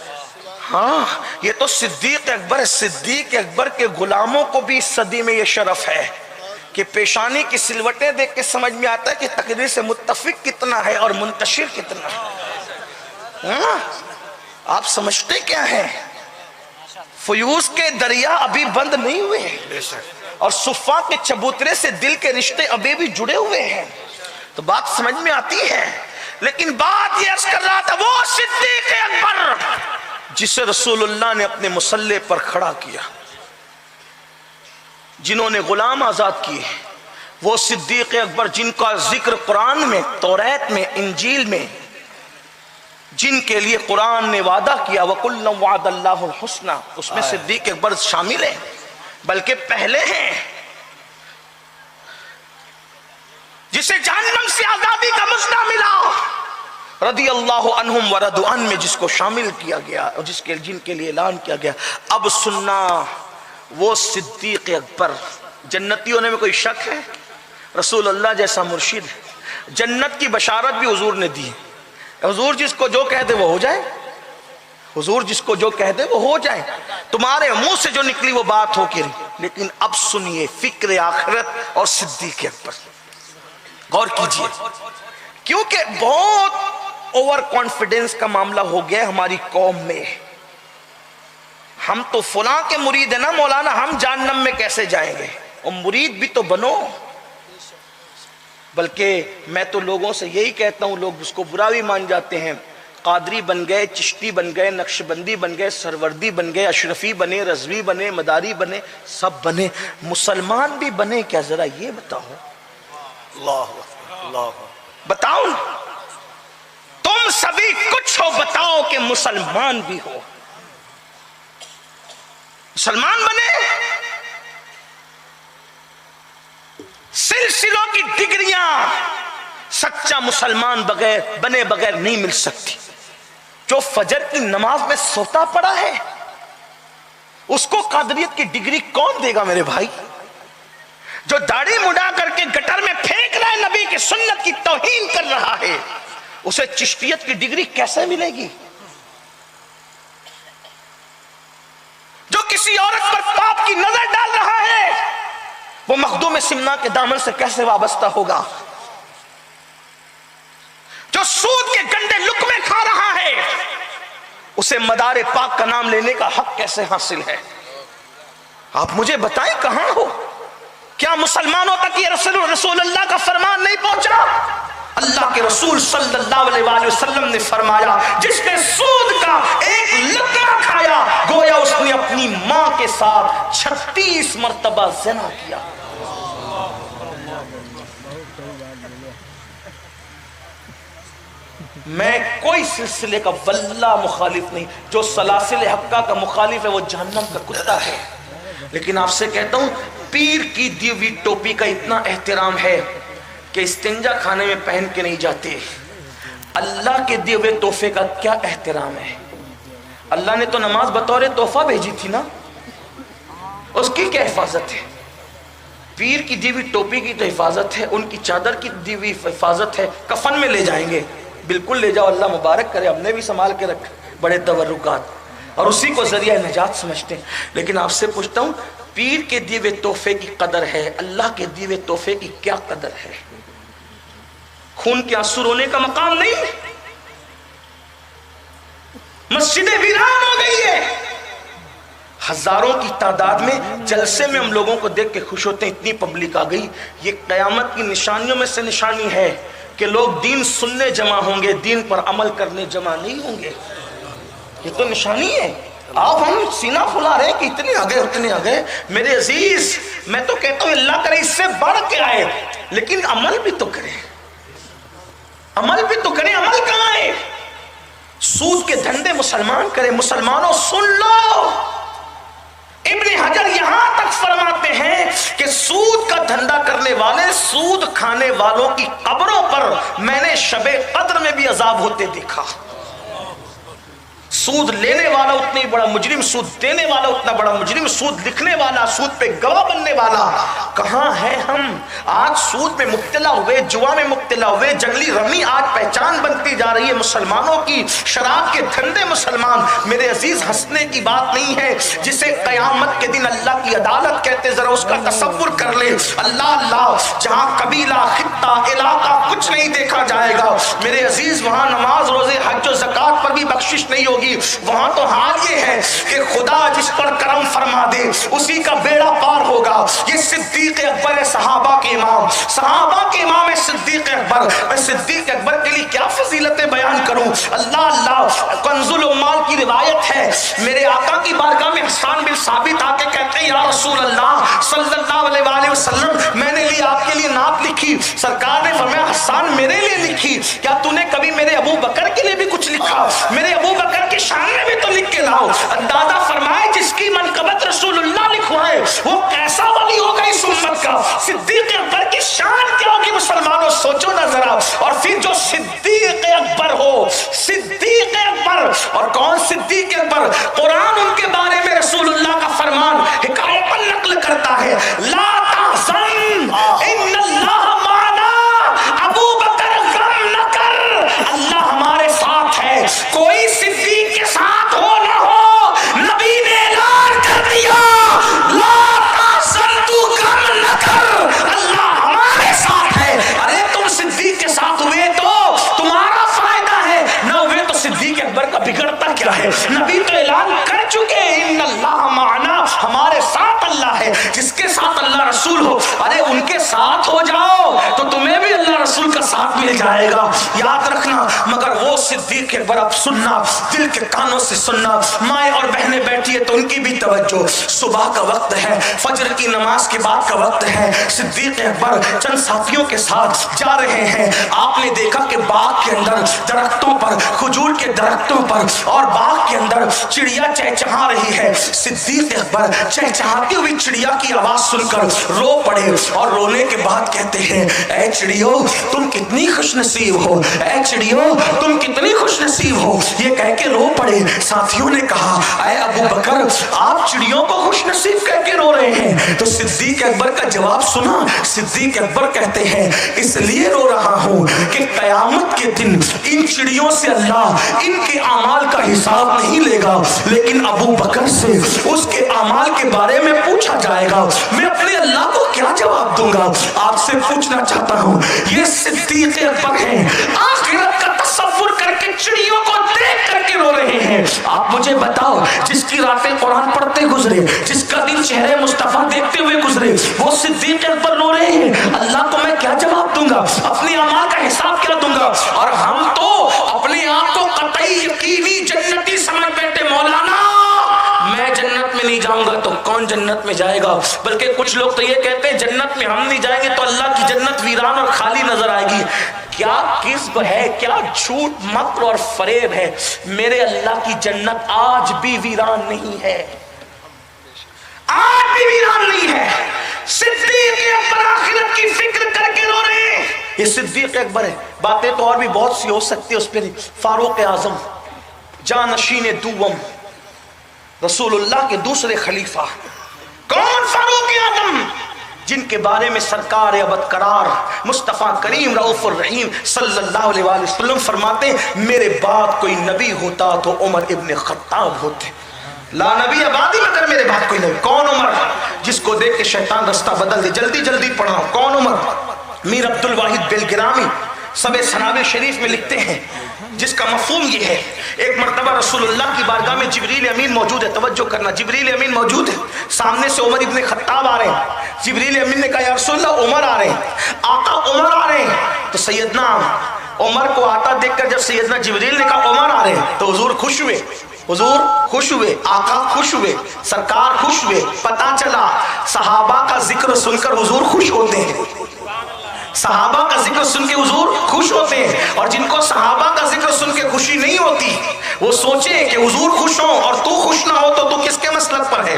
S1: ہاں یہ تو صدیق اکبر ہے. صدیق اکبر کے غلاموں کو بھی اس صدی میں یہ شرف ہے کہ پیشانی کی سلوٹیں دیکھ کے سمجھ میں آتا ہے کہ تقدیر سے متفق کتنا ہے اور منتشر کتنا ہے. ہاں آپ سمجھتے کیا ہے؟ فیوز کے دریا ابھی بند نہیں ہوئے ہیں،
S2: بے شک،
S1: اور صفا کے چبوترے سے دل کے رشتے ابھی بھی جڑے ہوئے ہیں. تو بات سمجھ میں آتی ہے. لیکن بات یہ عرض کر رہا تھا، وہ صدیق اکبر جسے رسول اللہ نے اپنے مصلی پر کھڑا کیا، جنہوں نے غلام آزاد کیے، وہ صدیق اکبر جن کا ذکر قرآن میں، توریت میں، انجیل میں، جن کے لیے قرآن نے وعدہ کیا وَكُلًّا وَعَدَ اللَّهُ الْحُسْنَى، اس میں صدیق اکبر شامل ہیں، بلکہ پہلے ہیں. جسے جہنم سے آزادی کا مژدہ ملا، رضی اللہ عنہم ورضوا عنہ میں جس کو شامل کیا گیا اور جن کے لیے اعلان کیا گیا. اب سننا، وہ صدیق اکبر جنتی ہونے میں کوئی شک ہے؟ رسول اللہ جیسا مرشد، جنت کی بشارت بھی حضور نے دی. حضور جس کو جو کہہ دے وہ ہو جائے، حضور جس کو جو کہہ دے وہ ہو جائے. تمہارے منہ سے جو نکلی وہ بات ہو کے رہی. لیکن اب سنیے فکر آخرت اور صدیق اکبر، غور کیجئے، کیونکہ بہت اوور کانفیڈنس کا معاملہ ہو گیا ہماری قوم میں. ہم تو فلاں کے مرید ہیں نا مولانا، ہم جہنم میں کیسے جائیں گے؟ اور مرید بھی تو بنو. بلکہ میں تو لوگوں سے یہی کہتا ہوں، لوگ اس کو برا بھی مان جاتے ہیں، قادری بن گئے، چشتی بن گئے، نقشبندی بن گئے، سروردی بن گئے، اشرفی بنے، رضوی بنے، مداری بنے، سب بنے، مسلمان بھی بنے کیا؟ ذرا یہ بتاؤ،
S2: اللہ اللہ،
S1: بتاؤ تم سبھی کچھ ہو، بتاؤ کہ مسلمان بھی ہو. مسلمان بنے، سلسلوں کی ڈگریاں سچا مسلمان بنے بغیر نہیں مل سکتی. جو فجر کی نماز میں سوتا پڑا ہے اس کو قادریت کی ڈگری کون دے گا میرے بھائی؟ جو داڑھی مڈا کر کے گٹر میں پھینک رہا ہے، نبی کی سنت کی توہین کر رہا ہے، اسے چشتیت کی ڈگری کیسے ملے گی؟ جو کسی عورت پر پاپ کی نظر ڈال رہا ہے وہ مخدوم سمنا کے دامن سے کیسے وابستہ ہوگا؟ جو سود کے گندے لقمے کھا رہا ہے اسے مدار پاک کا نام لینے کا حق کیسے حاصل ہے؟ آپ مجھے بتائیں کہاں ہو؟ کیا مسلمانوں تک یہ رسول اللہ کا فرمان نہیں پہنچا؟ اللہ کے رسول صلی اللہ علیہ وآلہ وسلم نے فرمایا، جس نے سود کا ایک لقمہ کھایا گویا اس نے اپنی ماں کے ساتھ 36 مرتبہ زنا کیا. میں کوئی سلسلے کا واللہ مخالف نہیں، جو سلاسل حقہ کا مخالف ہے وہ جہنم کا کتا ہے. لیکن آپ سے کہتا ہوں، پیر کی دی ہوئی ٹوپی کا اتنا احترام ہے کہ استنجا کھانے میں پہن کے نہیں جاتے. اللہ کے دیے ہوئے تحفے کا کیا احترام ہے؟ اللہ نے تو نماز بطور تحفہ بھیجی تھی نا، اس کی کیا حفاظت ہے؟ پیر کی دی ہوئی ٹوپی کی تو حفاظت ہے، ان کی چادر کی دی ہوئی حفاظت ہے. کفن میں لے جائیں گے، بالکل لے جاؤ، اللہ مبارک کرے، ہم نے بھی سنبھال کے رکھ بڑے تبرکات، اور اسی کو ذریعہ نجات سمجھتے ہیں. لیکن آپ سے پوچھتا ہوں، پیر کے دیے ہوئے تحفے کی قدر ہے، اللہ کے دیے ہوئے تحفے کی کیا قدر ہے؟ خون کے آنسو رونے کا مقام نہیں. مسجدیں ویران ہو گئی ہے، ہزاروں کی تعداد میں جلسے میں ہم لوگوں کو دیکھ کے خوش ہوتے ہیں، اتنی پبلک آ گئی. یہ قیامت کی نشانیوں میں سے نشانی ہے کہ لوگ دین سننے جمع ہوں گے، دین پر عمل کرنے جمع نہیں ہوں گے. یہ تو نشانی ہے. آپ ہم سینہ پھلا رہے ہیں کہ اتنے آگے اتنے آگے. میرے عزیز، میں تو کہتا ہوں اللہ کرے اس سے بڑھ کے آئے، لیکن عمل بھی تو کریں، عمل بھی تو کریں. عمل کہاں ہے؟ سود کے دھندے مسلمان کریں. مسلمانوں سن لو، ابن حجر یہاں تک فرماتے ہیں کہ سود کا دھندا کرنے والے، سود کھانے والوں کی قبروں پر میں نے شب قدر میں بھی عذاب ہوتے دیکھا۔ سود لینے والا اتنا ہی بڑا مجرم، سود دینے والا اتنا بڑا مجرم، سود لکھنے والا، سود پہ گواہ بننے والا، کہاں ہے ہم؟ آج سود میں مبتلا ہوئے، جوا میں مبتلا ہوئے، جنگلی رمی آج پہچان بنتی جا رہی ہے مسلمانوں کی، شراب کے دھندے مسلمان۔ میرے عزیز ہنسنے کی بات نہیں ہے، جسے قیامت کے دن اللہ کی عدالت کہتے، ذرا اس کا تصور کر لے۔ اللہ اللہ، جہاں قبیلہ، خطہ، علاقہ کچھ نہیں دیکھا جائے گا میرے عزیز، وہاں نماز، روزے، حج و زکوٰۃ پر بھی بخشش نہیں ہوگی۔ وہاں تو حال یہ ہے کہ خدا جس پر کرم فرما دے اسی کا بیڑا پار ہوگا۔ یہ صدیق اکبر صحابہ کے امام، صحابہ کے امام صدیق اکبر۔ میں صدیق اکبر کے لیے کیا فضیلتیں بیان کروں، اللہ اللہ۔ کنز العمال کی روایت ہے، میرے آقا کی بارگاہ میں حسان بن ثابت آ کے کہتے ہیں، یا رسول اللہ صلی اللہ علیہ وآلہ وسلم، میں نے لی آپ کے لیے نعت لکھی۔ سرکار نے فرمایا، حسان میرے لیے لکھی؟ کیا تو نے کبھی میرے ابو بکر کے لیے بھی کچھ لکھا؟ میرے ابو بکر کی شان میں بھی تو لکھ کے لاؤ۔ دادا فرمائے، جس کی منقبت رسول اللہ لکھوائے وہ کیسا ولی ہوگا اس امت کا؟ صدیق اکبر کی شان کیا ہوگی مسلمانوں، سوچو نہ ذرا۔ اور پھر جو صدیق اکبر ہو، صدیق اکبر، اور کون صدیق اکبر؟ قرآن ان کے بارے میں رسول اللہ کا فرمان حکایت نقل کرتا ہے، لا تحزن ان اللہ معنا، ابو بکر غم نہ کر، اللہ ہمارے ساتھ ہے۔ کوئی صدیق کے ساتھ ہو نہ ہو، نبی نے اعلان کر دیا، لا تحزن، تو غم نہ کر، اللہ ہمارے ساتھ ہے۔ ارے تم صدیق کے ساتھ ہوئے تو تمہارا فائدہ ہے، نہ ہوئے تو صدیق اکبر کا بگڑتا کیا ہے؟ نبی تو اعلان کر چکے، ان اللہ معنا، ہمارے ساتھ اللہ ہے۔ جس کے ساتھ اللہ رسول ہو، ارے ان کے ساتھ ہو جاؤ تو تمہیں بھی اللہ رسول کا ساتھ مل جائے گا، یاد رکھنا۔ مگر وہ صدیق اکبر، اب سننا، دل کے کانوں سے سننا، مائیں اور بہنیں بیٹھی ہے تو ان کی بھی توجہ۔ صبح کا وقت ہے، فجر کی نماز کے بعد کا وقت ہے، صدیق اکبر چند ساتھیوں کے ساتھ جا رہے ہیں۔ آپ نے دیکھا کہ باغ کے اندر درختوں پر، کھجور کے درختوں پر اور باغ کے اندر چڑیا چہچہا رہی ہے۔ صدیق اکبر چہچہاتی ہوئی چڑیا کی آواز سن کر رو پڑے، اور رونے کے بعد کہتے ہیں، اے چڑیو تم کتنی خوش نصیب ہو، اے چڑیو تم کتنی خوش نصیب ہو، یہ کہہ کے رو پڑے۔ ساتھیوں نے کہا، اے ابو بکر آپ چڑیوں کو خوش نصیب کہہ کے رو رہے ہیں؟ تو صدیق اکبر کا جواب سنا۔ صدیق اکبر کہتے ہیں، اس لیے رو رہا ہوں کہ قیامت کے دن ان چڑیوں سے اللہ ان کے اعمال کا حساب نہیں لے گا، لیکن ابو بکر سے اس کے اعمال کے بارے میں پوچھا جائے گا۔ میں اپنے اللہ کو کیا جواب دوں گا؟ آپ سے پوچھنا چاہتا ہوں، یہ صدیق اکبر ہیں، آخرت کا تصور کر کے چڑیوں کو دیکھ کر کے رو رہے ہیں۔ آپ مجھے بتاؤ، جس کی راتیں قرآن پڑھتے گزرے، جس کا دن چہرے مصطفیٰ دیکھتے ہوئے گزرے، وہ صدیق اکبر رو رہے ہیں، اللہ کو میں کیا جواب دوں گا؟ اپنے اعمال کا حساب کیا دوں گا؟ اور ہم تو اپنے آپ کو قطعی یقینی جنتی سمجھ بیٹھے، مولانا میں جنت میں نہیں جاؤں گا تو کون جنت میں جائے گا؟ بلکہ کچھ لوگ تو یہ کہتے ہیں جنت میں ہم نہیں جائیں گے تو اللہ کی جنت ویران اور خالی نظر آئے گی۔ کیا کذب ہے، کیا جھوٹ، مکر اور فریب ہے۔ میرے اللہ کی جنت آج بھی ویران نہیں ہے، آج بھی ویران نہیں ہے۔ صدیق اکبر آخرت کی فکر کر کے رو رہے ہیں، یہ صدیق اکبر ہے۔ باتیں تو اور بھی بہت سی ہو سکتی ہے اس پہ۔ فاروق اعظم، جانشین دوم، رسول اللہ کے دوسرے خلیفہ، کون فاروق اعظم؟ جن کے بارے میں سرکار ابد قرار مصطفیٰ کریم رؤوف الرحیم صلی اللہ علیہ وآلہ وسلم فرماتے ہیں، میرے بعد کوئی نبی ہوتا تو عمر ابن خطاب ہوتے۔ لا نبی آبادی مگر میرے بعد کوئی نبی۔ کون عمر؟ جس کو دیکھ کے شیطان رستہ بدل دے۔ جلدی جلدی پڑھاؤ، کون عمر؟ میر عبد الواحد بلگرامی سب سنابل شریف میں لکھتے ہیں، جس کا مفہوم یہ ہے، ایک مرتبہ رسول اللہ کی بارگاہ میں جبریل امین موجود ہے، توجہ کرنا، جبریل امین موجود ہے، سامنے سے عمر ابن خطاب آ رہے ہیں۔ جبریل امین نے کہا، یا رسول اللہ عمر آ رہے ہیں، آقا عمر آ رہے ہیں۔ تو سیدنا عمر کو آتا دیکھ کر جب سیدنا جبریل نے کہا عمر آ رہے ہیں تو حضور خوش ہوئے، حضور خوش ہوئے، آقا خوش ہوئے، سرکار خوش ہوئے۔ پتا چلا صحابہ کا ذکر سن کر حضور خوش ہوتے ہیں، صحابہ کا ذکر سن کے حضور خوش ہوتے ہیں۔ اور جن کو صحابہ کا ذکر سن کے خوشی نہیں ہوتی، وہ سوچیں کہ حضور خوش ہوں اور تو خوش نہ ہو تو کس کے مسلک پر ہے؟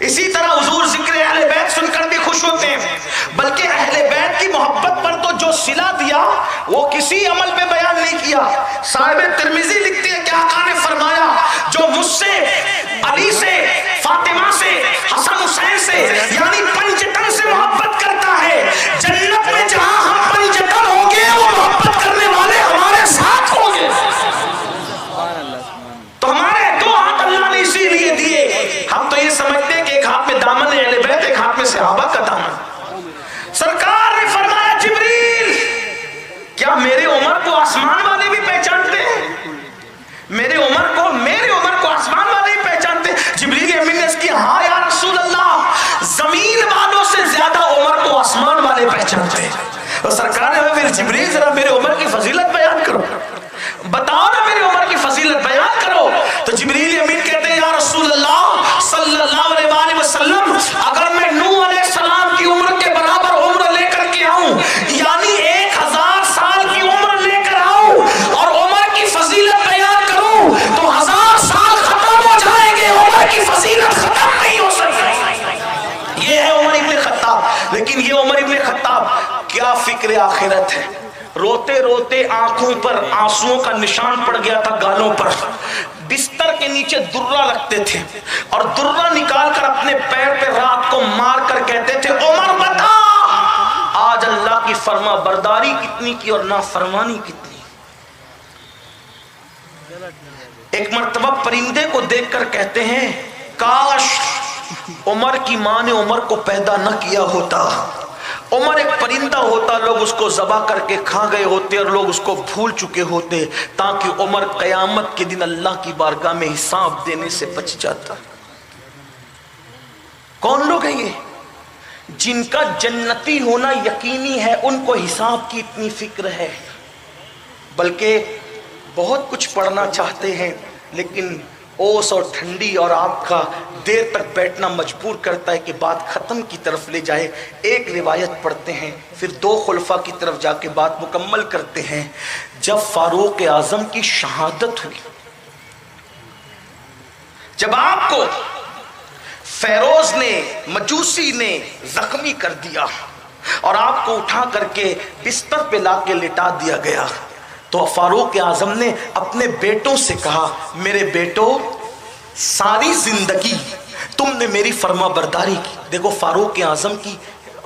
S1: اسی طرح حضور ذکر اہل بیت سن کر بھی خوش ہوتے ہیں، بلکہ اہل بیت کی محبت پر تو جو صلہ دیا وہ کسی عمل پہ بیان نہیں کیا۔ صاحب ترمذی لکھتے ہیں کہ آقا نے فرمایا جو مجھ سے، علی سے، فاطمہ سے، حسن حسین سے یعنی پنجتن سے محبت کرتا ہے، جنت میں جہاں ہم پنجتن ہوں گے وہ محبت کرنے والے ہمارے ساتھ ہوں گے۔ تو ہمارے دو ہاتھ اللہ نے اسی لیے دیے، ہم تو یہ سمجھتے ہیں کہ ایک ہاتھ میں دامن اہل بیت، ایک ہاتھ میں صحابہ کا دامن۔ سرکار نے فرمایا جبریل کیا میرے عمر کو آسمان والے بھی پہچانتے ہیں؟ میرے عمر کو آسمان والے بھی پہچانتے ہیں؟ جبریل امین نے اس کی ہاں یا رسول اللہ، زمین والوں سے زیادہ عمر کو آسمان والے پہچانتے ہیں۔ اور سرکار نے پھر جبریل ذرا میرے عمر کی فضیلت بیان کرو، بتاؤ نا میری عمر کی فضیلت بیان کرو۔ تو جبریل امین کہتے ہیں یا رسول اللہ صلی اللہ علیہ وآلہ وسلم اگر میں نوح علیہ السلام کی عمر کے برابر عمر لے کر کے آؤں، یعنی 1000 سال کی عمر لے کر آؤں اور عمر کی فضیلت بیان کروں تو 1000 سال ختم ہو جائیں گے، عمر کی فضیلت ختم نہیں ہو سکتی۔ یہ ہے عمر ابن خطاب۔ لیکن یہ عمر ابن خطاب کیا فکر آخرت ہے، روتے روتے آنکھوں پر آنسوؤں کا نشان پڑ گیا تھا، گالوں پر، بستر کے نیچے درہ رکھتے تھے اور درہ نکال کر اپنے پیر پہ رات کو مار کر کہتے تھے عمر بتا آج اللہ کی فرما برداری کتنی کی اور نافرمانی کتنی۔ ایک مرتبہ پرندے کو دیکھ کر کہتے ہیں کاش عمر کی ماں نے عمر کو پیدا نہ کیا ہوتا، عمر ایک پرندہ ہوتا، لوگ اس کو ذبح کر کے کھا گئے ہوتے اور لوگ اس کو بھول چکے ہوتے، تاکہ عمر قیامت کے دن اللہ کی بارگاہ میں حساب دینے سے بچ جاتا۔ کون لوگ ہیں یہ؟ جن کا جنتی ہونا یقینی ہے، ان کو حساب کی اتنی فکر ہے، بلکہ بہت کچھ پڑھنا چاہتے ہیں لیکن اوس اور ٹھنڈی اور آپ کا دیر تک بیٹھنا مجبور کرتا ہے کہ بات ختم کی طرف لے جائے۔ ایک روایت پڑھتے ہیں پھر دو خلفاء کی طرف جا کے بات مکمل کرتے ہیں۔ جب فاروق اعظم کی شہادت ہوئی، جب آپ کو فیروز نے، مجوسی نے زخمی کر دیا اور آپ کو اٹھا کر کے بستر پہ لا کے لٹا دیا گیا، تو فاروق اعظم نے اپنے بیٹوں سے کہا میرے بیٹو ساری زندگی تم نے میری فرما برداری کی۔ دیکھو فاروق اعظم کی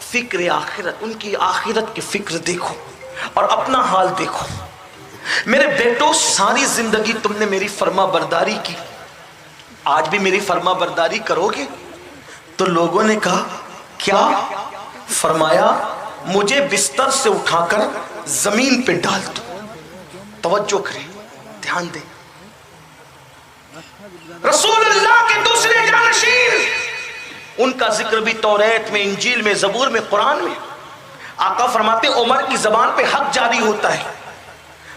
S1: فکر آخرت، ان کی آخرت کی فکر دیکھو اور اپنا حال دیکھو۔ میرے بیٹو ساری زندگی تم نے میری فرما برداری کی، آج بھی میری فرما برداری کرو گے؟ تو لوگوں نے کہا کیا؟ فرمایا مجھے بستر سے اٹھا کر زمین پہ ڈال دو۔ توجہ کریں، دھیان دیں، رسول اللہ کے دوسرے جانشین، ان کا ذکر بھی توریت میں، انجیل میں، زبور میں، قرآن میں۔ آقا فرماتے عمر کی زبان پہ حق جاری ہوتا ہے۔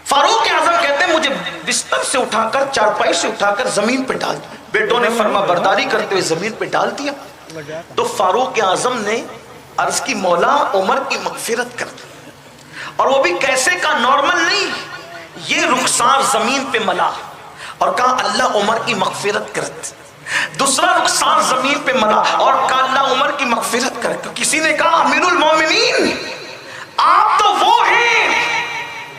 S1: فاروق اعظم کہتے ہیں مجھے بستر سے اٹھا کر، چارپائی سے اٹھا کر زمین پہ ڈال دیا۔ بیٹوں نے فرما برداری کرتے ہوئے زمین پہ ڈال دیا۔ تو فاروق اعظم نے عرض کی مولا عمر کی مغفرت کر دی، اور وہ بھی کیسے کا، نارمل نہیں، یہ رخسار زمین پہ ملا اور کہا اللہ عمر کی مغفرت کرت۔ دوسرا رخسار زمین پہ ملا اور کہا اللہ عمر کی مغفرت کر۔ کسی نے کہا امیر المومنین آپ تو وہ ہیں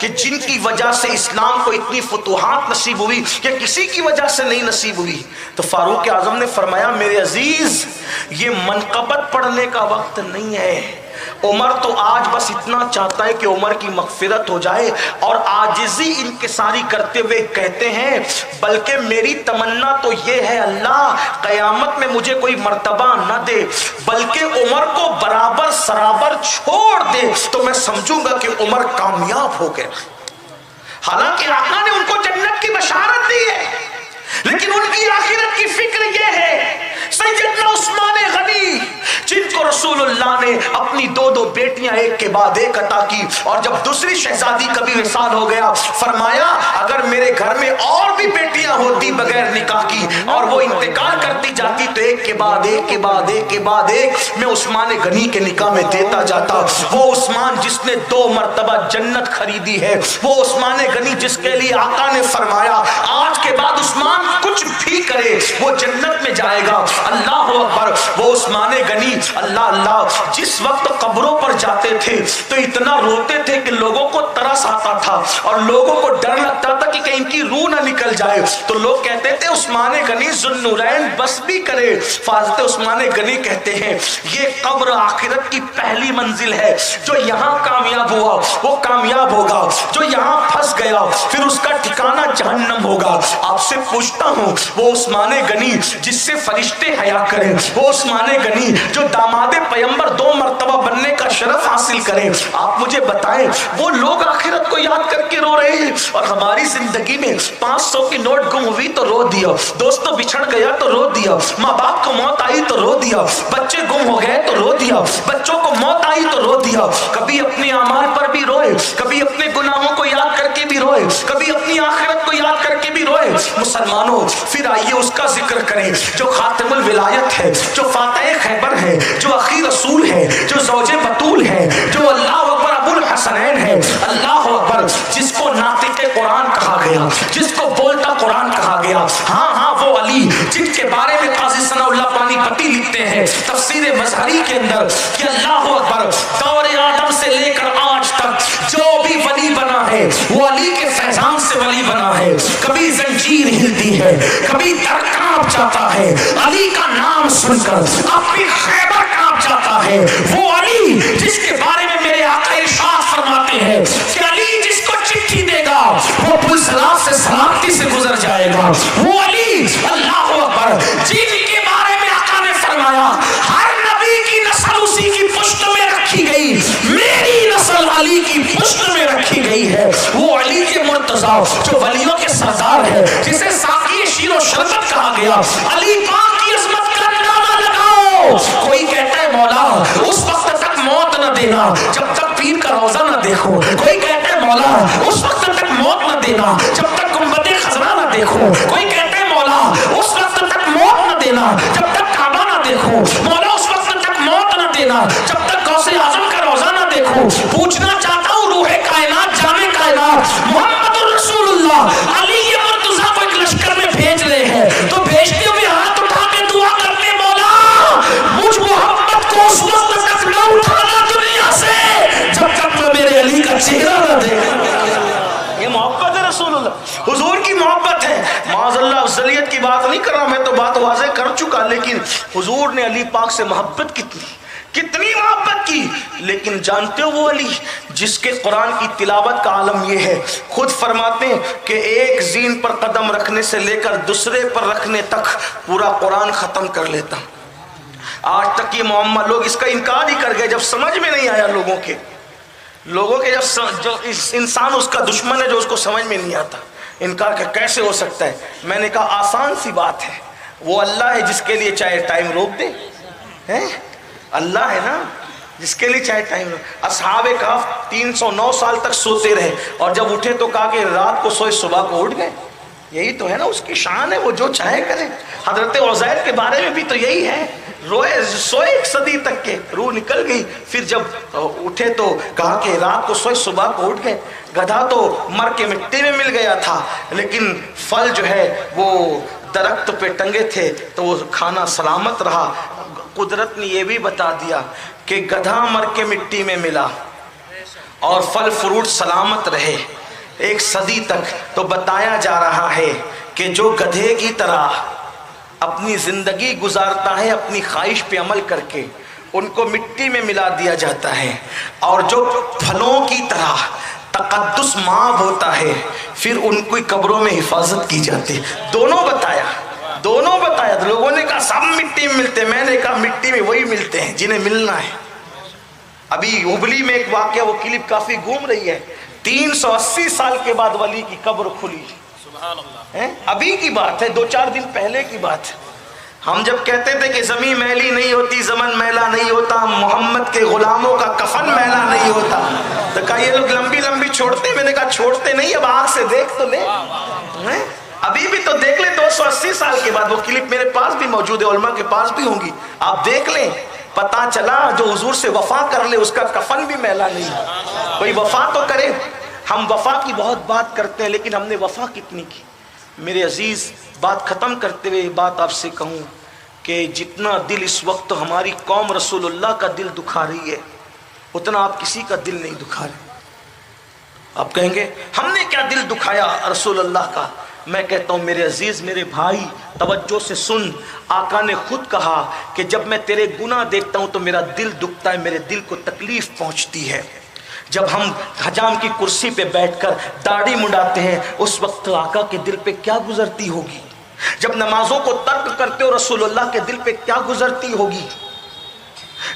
S1: کہ جن کی وجہ سے اسلام کو اتنی فتوحات نصیب ہوئی کہ کسی کی وجہ سے نہیں نصیب ہوئی۔ تو فاروق اعظم نے فرمایا میرے عزیز یہ منقبت پڑھنے کا وقت نہیں ہے، عمر تو آج بس اتنا چاہتا ہے کہ عمر کی مغفرت ہو جائے، اور عاجزی انکساری کرتے ہوئے کہتے ہیں بلکہ میری تمنا تو یہ ہے اللہ قیامت میں مجھے کوئی مرتبہ نہ دے بلکہ عمر کو برابر سرابر چھوڑ دے تو میں سمجھوں گا کہ عمر کامیاب ہو گیا۔ حالانکہ آقا نے ان کو جنت کی بشارت دی ہے، لیکن ان کی آخرت کی فکر یہ ہے۔ سیدنا عثمان غنی جن کو رسول اللہ نے اپنی دو دو بیٹیاں ایک کے بعد ایک عطا کی، اور جب دوسری شہزادی کا بھی وصال ہو گیا، فرمایا اگر میرے گھر میں اور بھی بیٹیاں ہوتی بغیر نکاح کی اور وہ انتقال کرتی جاتی تو ایک کے بعد ایک کے بعد ایک کے بعد ایک میں عثمان غنی کے نکاح میں دیتا جاتا۔ وہ عثمان جس نے 2 مرتبہ جنت خریدی ہے، وہ عثمان غنی جس کے لیے آقا نے فرمایا آج کے بعد عثمان کچھ بھی کرے وہ جنت میں جائے گا، اللہ اکبر۔ وہ عثمان غنی اللہ اللہ جس وقت قبروں پر جاتے تھے تو اتنا روتے تھے کہ لوگوں کو ترس آتا تھا اور لوگوں کو ڈر لگتا تھا کہ کہیں کی روح نہ نکل جائے، تو لوگ کہتے تھے عثمان غنی ذوالنورین بس بھی کرے۔ حضرت عثمان غنی کہتے ہیں یہ قبر آخرت کی پہلی منزل ہے، جو یہاں کامیاب ہوا وہ کامیاب ہوگا، جو یہاں پھنس گیا پھر اس کا ٹھکانہ جہنم ہوگا۔ آپ سے پوچھتا ہوں وہ عثمان غنی جس سے فرشتے حیا کریں، وہ عثمان غنی جو داماد پیغمبر 2 مرتبہ بننے کا شرف حاصل کریں، آپ مجھے بتائیں وہ لوگ آخرت کو یاد کر کے رو رہے ہیں، اور ہماری زندگی میں 500 کی نوٹ گم ہوئی تو رو دیا، دوستوں بچھڑ گیا تو رو دیا، ماں باپ کو موت آئی تو رو دیا، بچے گم ہو گئے تو رو دیا، بچوں کو موت آئی تو رو دیا۔ کبھی اپنے اعمال پر بھی روئے، کبھی اپنے گناہوں کو یاد کر کے بھی روئے، کبھی اپنی آخرت کو یاد کر کے بھی روئے۔ مسلمانوں پھر آئیے اس کا ذکر کریں جو خاتم الولایت ہے، جو فاتح خیبر ہے، جو اخی رسول ہے، جو زوج بطول ہے، جو اللہ اکبر ابو الحسنین ہے، اللہ اکبر، جس کو ناطق قرآن کہا گیا، جس کو بولتا قرآن کہا گیا۔ ہاں ہاں وہ علی جن کے بارے میں قاضی ثناء اللہ پانی پتی لکھتے ہیں تفسیر مظہری کے اندر کہ اللہ اکبر دور آدم سے لے کر آج تک جو بھی ولی بنا ہے وہ علی کے فیضان سے ولی بنا ہے۔ کبھی زنجیر ہلتی ہے، کبھی در کانپ جاتا ہے، علی کا نام سن کر اپنی خیبر کانپ جاتا ہے۔ وہ علی جس کے بارے میں میرے آقا ارشاد فرماتے ہیں کہ علی جس کو چٹھی دے گا وہ پل صراط سے سلامتی سے گزر جائے گا۔ وہ علی اللہ اکبر جن کے بارے میں آقا نے فرمایا ہر نبی کی نسل اسی کی پشت میں رکھی گئی، میری نسل علی کی پشت میں رکھی گئی ہے۔ وہ علی کے مرتضیٰ جو ولیوں کے سردار ہے، جسے ساقی شیر و شربت کہا گیا، علی پاک کی عظمت کا اندازہ لگاؤ۔ کوئی کہتا ہے مولا اس وقت تک موت نہ دینا جب تک پیر کا روزہ نہ دیکھو، کوئی کہتا ہے مولا اس وقت تک موت نہ دینا جب تک گنبد خضرا نہ دیکھو، کوئی کہتا ہے مولا اس وقت تک موت نہ دینا جب تک کعبہ نہ دیکھو، مولا اس وقت تک موت نہ دینا جب تک غوث اعظم کا روزہ نہ دیکھو۔ پوچھنا چاہتا ہوں روح کائنات جامع کائنات محمد الرسول اللہ علی یہ مرتضیٰ کو ایک لشکر میں بھیج رہے ہیں تو بھیجتے ہوئے ہاتھ اٹھا کے دعا کرتے مولا مجھ محمد کو اس وقت تک نہ اٹھانا دنیا سے جب تک میں میرے علی کا چہرہ نہ دیکھوں۔ یہ محبت ہے رسول اللہ، حضور کی محبت ہے۔ معاذ اللہ افضلیت کی بات نہیں کر رہا، میں تو بات واضح کر چکا، لیکن حضور نے علی پاک سے محبت کتنی محبت کی۔ لیکن جانتے ہو وہ علی جس کے قرآن کی تلاوت کا عالم یہ ہے، خود فرماتے ہیں کہ ایک زین پر قدم رکھنے سے لے کر دوسرے پر رکھنے تک پورا قرآن ختم کر لیتا۔ آج تک یہ معمہ لوگ اس کا انکار ہی کر گئے جب سمجھ میں نہیں آیا لوگوں کے جب جو انسان اس کا دشمن ہے جو اس کو سمجھ میں نہیں آتا، انکار کہ کیسے ہو سکتا ہے۔ میں نے کہا آسان سی بات ہے، وہ اللہ ہے جس کے لیے چاہے ٹائم روک دے، اللہ ہے نا جس کے لیے چاہے ٹائم روک۔ اصحاب کہف 309 سال تک سوتے رہے اور جب اٹھے تو کہا کہ رات کو سوئے صبح کو اٹھ گئے، یہی تو ہے نا اس کی شان ہے، وہ جو چاہے کرے۔ حضرت عزیر کے بارے میں بھی تو یہی ہے، سوئے 1 صدی تک کے روح نکل گئی، پھر جب اٹھے تو کہا کہ رات کو سوئے صبح کو اٹھ گئے۔ گدھا تو مر کے مٹی میں مل گیا تھا لیکن پھل جو ہے وہ درخت پہ ٹنگے تھے تو وہ کھانا سلامت رہا۔ قدرت نے یہ بھی بتا دیا کہ گدھا مر کے مٹی میں ملا اور پھل فروٹ سلامت رہے 1 صدی تک، تو بتایا جا رہا ہے کہ جو گدھے کی طرح اپنی زندگی گزارتا ہے اپنی خواہش پہ عمل کر کے، ان کو مٹی میں ملا دیا جاتا ہے، اور جو پھلوں کی طرح تقدس مآب ہوتا ہے پھر ان کی قبروں میں حفاظت کی جاتی۔ دونوں بتایا۔ لوگوں نے کہا سب مٹی میں ملتے، میں نے کہا مٹی میں وہی ملتے ہیں جنہیں ملنا ہے۔ ابھی ہبلی میں ایک واقعہ، وہ کلپ کافی گھوم رہی ہے، 380 سال کے بعد ولی کی قبر کھلی، ابھی کی بات ہے، 2-4 دن پہلے کی بات ہے۔ ہم جب کہتے تھے کہ زمین میلی نہیں ہوتی، زمن میلا نہیں ہوتا، محمد کے غلاموں کا کفن میلا نہیں ہوتا، تو کہا یہ لوگ لمبی لمبی چھوڑتے، میں نے کہا چھوڑتے نہیں، اب آنکھ سے دیکھ تو لے، ابھی بھی تو دیکھ لیں، 280 سال کے بعد وہ کلپ میرے پاس بھی موجود ہے، علماء کے پاس بھی ہوں گی، آپ دیکھ لیں، پتا چلا جو حضور سے وفا کر لے اس کا کفن بھی میلا نہیں۔ کوئی وفا تو کرے۔ ہم وفا کی بہت بات کرتے ہیں، لیکن ہم نے وفا کتنی کی؟ میرے عزیز، بات ختم کرتے ہوئے بات آپ سے کہوں کہ جتنا دل اس وقت ہماری قوم رسول اللہ کا دل دکھا رہی ہے، اتنا آپ کسی کا دل نہیں دکھا رہے۔ آپ کہیں گے ہم نے کیا دل دکھایا رسول اللہ کا؟ میں کہتا ہوں میرے عزیز، میرے بھائی، توجہ سے سن، آقا نے خود کہا کہ جب میں تیرے گناہ دیکھتا ہوں تو میرا دل دکھتا ہے، میرے دل کو تکلیف پہنچتی ہے۔ جب ہم حجام کی کرسی پہ بیٹھ کر داڑھی مڈاتے ہیں، اس وقت آقا کے دل پہ کیا گزرتی ہوگی؟ جب نمازوں کو ترک کرتے ہو رسول اللہ کے دل پہ کیا گزرتی ہوگی؟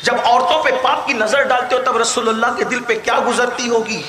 S1: جب عورتوں پہ پاک کی نظر ڈالتے ہو تب رسول اللہ کے دل پہ کیا گزرتی ہوگی؟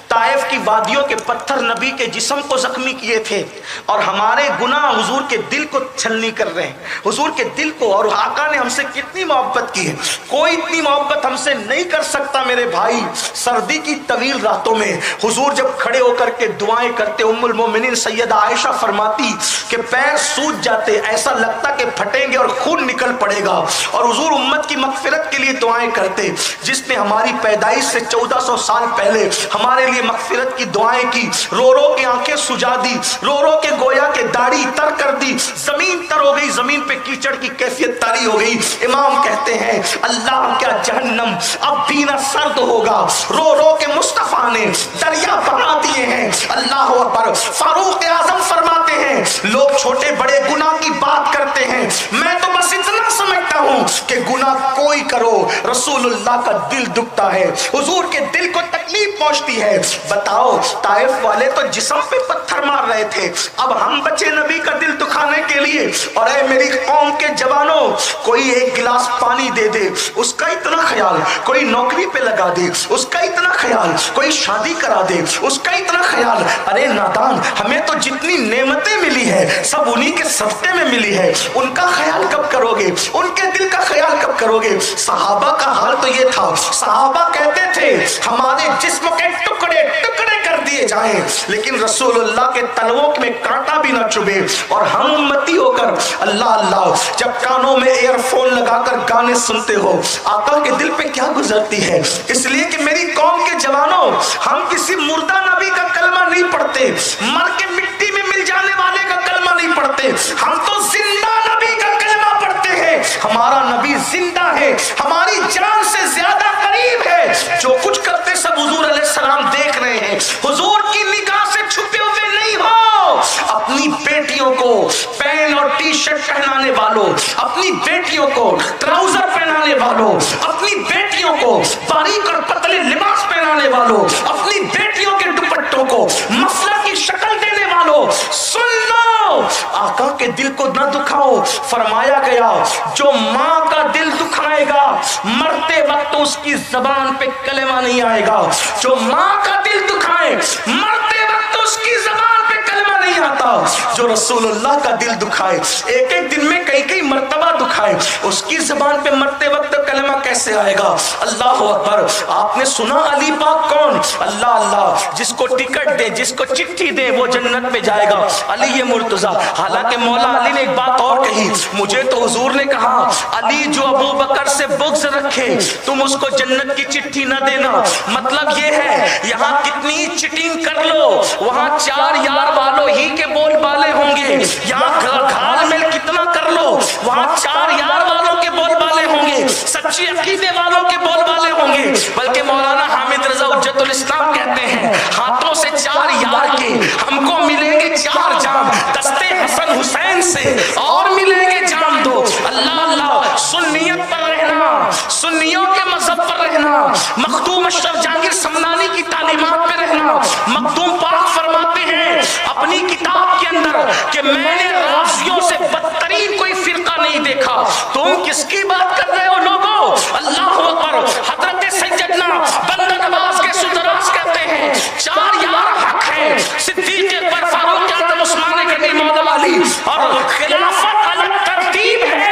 S1: طائف کی وادیوں کے پتھر نبی کے جسم کو زخمی کیے تھے، اور ہمارے گناہ حضور کے دل کو چھلنی کر رہے ہیں، حضور کے دل کو۔ اور آقا نے ہم سے کتنی محبت کی ہے، کوئی اتنی محبت ہم سے نہیں کر سکتا میرے بھائی۔ سردی کی طویل راتوں میں حضور جب کھڑے ہو کر کے دعائیں کرتے، ام المومنین سیدہ عائشہ فرماتی کہ پیر سوج جاتے، ایسا لگتا کہ پھٹیں گے اور خون نکل پڑے گا، اور حضور امت کی مغفرت کے لیے دعائیں کرتے۔ جس نے ہماری پیدائش سے 1400 سال پہلے ہمارے لیے مغفرت کی دعائیں کی، رو رو کے آنکھیں سجا دی، رو رو کے گویا کے داڑھی تر کر دی، زمین تر ہو گئی، زمین پہ کیچڑ کی کیفیت تاری ہو گئی۔ امام کہتے ہیں اللہ کیا جہنم اب بھی نہ سرد ہوگا، رو رو کے مصطفیٰ نے دریا بہا دیے ہیں۔ اللہ اکبر۔ فاروق اعظم فرماتے ہیں لوگ چھوٹے بڑے گناہ کی بات کرتے ہیں، میں تو بس اتنا سمجھتا ہوں کہ گناہ کوئی کرو رسول اللہ کا دل دکھتا ہے، حضور کے دل کو تکلیف پہنچتی ہے۔ بتاؤ، طائف والے تو جسم پہ پتھر مار رہے تھے، اب ہم بچے نبی کا دل دکھانے کے لیے۔ اور اے میری قوم کے جوانوں، کوئی ایک گلاس پانی دے دے اس کا اتنا خیال، کوئی نوکری پہ لگا دے اس کا اتنا خیال، کوئی شادی کرا دے اس کا اتنا خیال۔ ارے نادان، ہمیں تو جتنی نعمتیں ملی ہے سب انہی کے صدقے میں ملی ہے، ان کا خیال کب کرو گے؟ ان کے دل کا خیال کب کرو گے؟ صحابہ کا حال تو یہ تھا، صحابہ کہتے تھے ہمارے جسم کے ٹکڑے ٹکڑے کر دیے جائیں لیکن رسول اللہ کے تلووں میں کانٹا بھی نہ چبھے۔ اور ہم امتی ہو کر اللہ اللہ جب کانوں میں ایئر فون لگا کر گانے سنتے ہو، آقا کے دل پہ کیا گزرتی ہے؟ اس لیے کہ میری قوم کے جوانوں، ہم کسی مردہ نبی کا کلمہ نہیں پڑھتے، مر کے مٹی میں مل جانے والے کا کلمہ نہیں پڑھتے، ہم تو زندہ نبی کا کلمہ پڑھتے ہیں۔ ہمارا نبی زندہ ہے، ہماری جان سے زیادہ قریب ہے، جو کچھ کرتے سب حضور علیہ السلام دیکھ رہے ہیں، حضور کی نگاہ سے چھپے ہوئے نہیں ہو۔ اپنی بیٹیوں کو پین اور ٹی شرٹ پہنانے والوں، اپنی بیٹیوں کو ٹراؤزر پہنانے والوں، اپنی بیٹیوں کو باریک اور پتلے لباس پہنانے والوں، اپنی بیٹیوں کے دوپٹوں کو مفلر کی شکل دینے والوں، سن لو، آقا کے دل کو نہ دکھاؤ۔ فرمایا گیا جو ماں کا دل دکھائے گا مرتے وقت اس کی زبان پہ کلمہ نہیں آئے گا، جو ماں کا دل دکھائے مرتے وقت اس کی زبان پہ کلمہ نہیں آتا، جو رسول اللہ کا دل دکھائے ایک ایک دن میں کئی کئی مرتبہ دکھائے اس کی زبان پہ مرتے وقت کلمہ کیسے آئے گا؟ اللہ اکبر۔ آپ نے سنا علی پاک کون؟ اللہ اللہ، جس کو ٹکٹ دے جس کو چٹھی دے وہ جنت میں جائے گا، علی مرتضیٰ۔ حالانکہ مولا علی نے ایک بات اور کہی، مجھے تو حضور نے کہا علی جو ابو بکر سے بغض رکھے تم اس کو جنت کی چٹھی نہ دینا۔ مطلب یہ ہے یہاں کتنی چٹنگ کر لو وہاں 4 یار والوں ہی کے بول بالے ہوں گے، یہاں گھال میں کتنا کر لو وہاں 4 یار والوں کے بول بالے ہوں گے، سچی عقیدے والوں کے بول بالے ہوں گے۔ بلکہ مولانا حامد رضا حجت الاسلام کہتے ہیں ہاتھوں سے 4 یار کے ہم کو ملیں گے 4 جام، دستے حسن حسین سے اور ملیں گے جام دو۔ اللہ اللہ، سنیت پر رہنا، سنیوں کے مذہب پر رہنا، مخدوم اشرف جہانگیر سمنانی کی تعلیمات پہ رہنا۔ مخدوم پاک فرماتے ہیں اپنی کتاب کے اندر کہ میں نے رافضیوں سے بدترین کوئی فرقہ نہیں دیکھا۔ تم کس کی بات کر رہے ہو لوگو؟ اللہ اکبر۔ حضرت سیدنا بندہ نواز کے سدراس کہتے ہیں 4 یار حق ہیں، صدیق اکبر، فاروق اعظم، عثمان غنی، مولا علی، اور خلافت الگ ترتیب ہے۔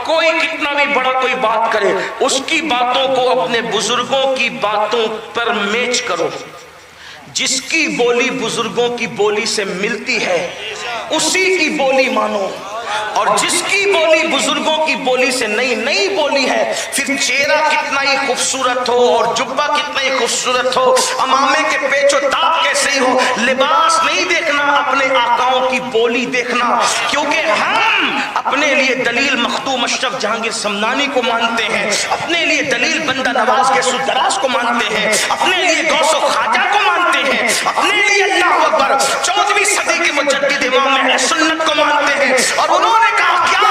S1: کوئی کتنا بھی بڑا کوئی بات کرے اس کی باتوں کو اپنے بزرگوں کی باتوں پر میچ کرو. جس کی بولی بزرگوں کی بولی سے ملتی ہے اسی کی بولی مانو, اور جس کی بولی بزرگوں کی بولی سے نئی بولی ہے, پھر چہرہ کتنا ہی خوبصورت ہو اور جبہ کتنا ہی خوبصورت ہو, امامے کے پیچ و تاب کیسے ہی ہو, لباس نہیں دیکھنا, اپنے آقاؤں کی بولی دیکھنا. کیونکہ ہم اپنے لیے دلیل مخدوم اشرف جہانگیر سمنانی کو مانتے ہیں, اپنے لیے دلیل بندہ نواز کے سدراز کو مانتے ہیں, اپنے لیے غوث و خواجہ کو مانتے ہیں, اپنے لیے اللہ اکبر 14ویں صدی کے مجدد امام اہل سنت کو مانتے ہیں. اور انہوں نے کہا کیا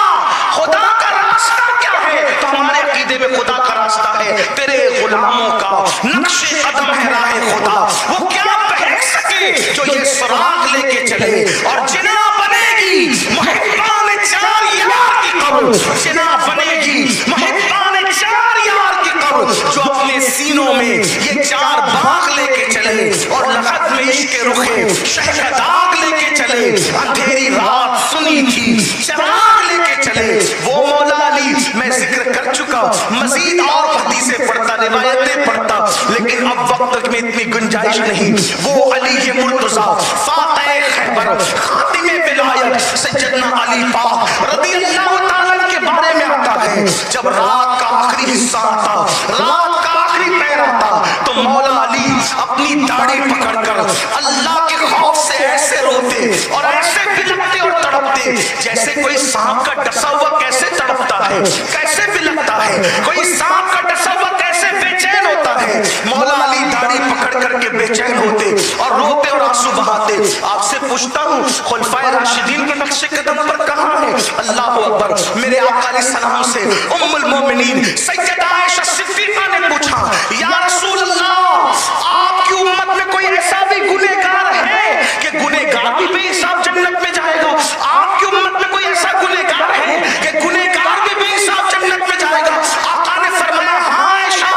S1: خدا کا راستہ کیا ہے؟ تو ہمارے عقیدے میں خدا کا راستہ ہے تیرے غلاموں کا نقش قدم ہے راہ خدا. وہ کیا پہن سکے جو یہ سراغ لے کے چلے, اور جنا بنے گی محبان 4 یار کی قبر, جنا بنے گی محبان 4 یار کی قبر جو اپنے سینوں میں یہ 4 باغ لے کے چلے, اور لحد میں عشق رخے شہداغ لے کے چلے, اندھیری رات سنی تھی چراغ لے کے چلے. وہ مولا علی میں ذکر کر چکا, مزید اور حدیثیں پڑھتا, روایتیں پڑھتا, لیکن اب وقت میں اتنی گنجائش نہیں. وہ علی مرتضیٰ فاتح خیبر خاتم ولایت سیدنا علی پاک رضی اللہ تعالیٰ کے بارے میں آتا ہے, جب رات کا آخری حصہ آتا, رات کا آخری پیر آتا, تو مولا علی اپنی داڑھی پکڑ کر اللہ کے خوف سے ایسے روتے اور ایسے بلکتے اور تڑپتے جیسے کوئی سانپ کا ڈسا ہوا کیسے تڑپتا ہے, کیسے بلکتا ہے, کوئی سانپ کا ڈسا ہوا کیسے بے چین ہوتا ہے. مولا علی داڑھی پکڑ کر کے بے چین ہوتے اور روتے اور آنسو بہاتے. آپ سے پوچھتا ہوں خلفائے راشدین کے نقش قدم پر کہاں ہے؟ اللہ اکبر. میرے آقا علیہ السلام سے ام المومنین سیدہ عائشہ صدیقہ نے پوچھا, یا رسول اللہ آپ کی امت میں کوئی ایسا بھی گنہگار ہے کہ گنہگار بھی بے حساب جنت میں جائے گا؟ آپ کی امت میں کوئی ایسا گنہگار ہے کہ گنہگار بھی بے حساب جنت میں جائے گا؟ آقا نے فرمایا ہاں عائشہ,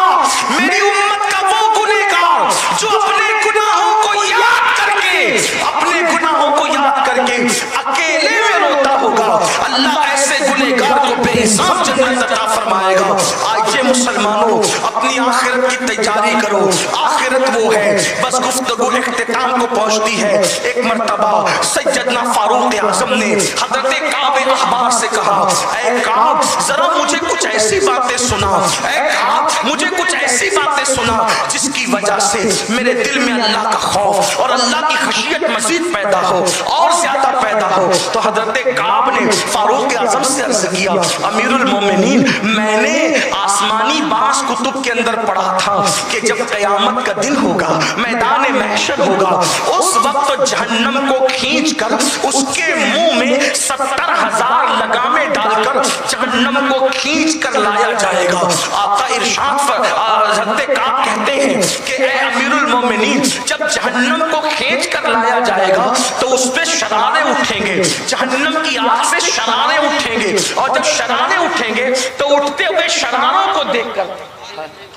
S1: میری امت کا وہ گنہگار جو اپنے گناہوں کو یاد کر کے, اپنے گناہوں کو یاد کر کے اکیلے میں روتا ہوگا, اللہ ایسے گنہگار کو بے حساب جنت عطا فرمائے گا. آئیے مسلمانوں اپنی آخرت کی تیاری کرو, آخرت وہ ہے. بس گفتگو اختتام کو پہنچتی ہے. ایک مرتبہ سیدنا فاروق اعظم نے حضرت کعب احبار سے کہا, اے کعب ذرا مجھے کچھ ایسی باتیں سنا, اے کعب مجھے کچھ ایسی باتیں سنا جس کی وجہ سے میرے دل میں اللہ کا خوف اور اللہ کی خشیت مزید پیدا ہو اور زیادہ پیدا ہو. تو حضرت کعب نے فاروق اعظم سے عرض کیا, امیر المومنین میں نے آسمانی بعض کتب کے اندر پڑھا تھا کہ جب قیامت کا دن ہوگا, میدان محشر ہوگا, اس وقت جہنم کو کھینچ کر اس کے منہ میں 70,000 لگامیں ڈال کر جہنم کو کھینچ کر لایا جائے گا. آقا ارشاد حضرت کعب کہتے ہیں کہ اے امیر المومنین جب جہنم کو کھینچ کر لایا جائے گا تو اس پہ شرارے اٹھیں گے, جہنم کی آگ سے شرارے اٹھیں گے, اور جب شرارے اٹھیں گے تو اٹھتے ہوئے شراروں کو دیکھ کر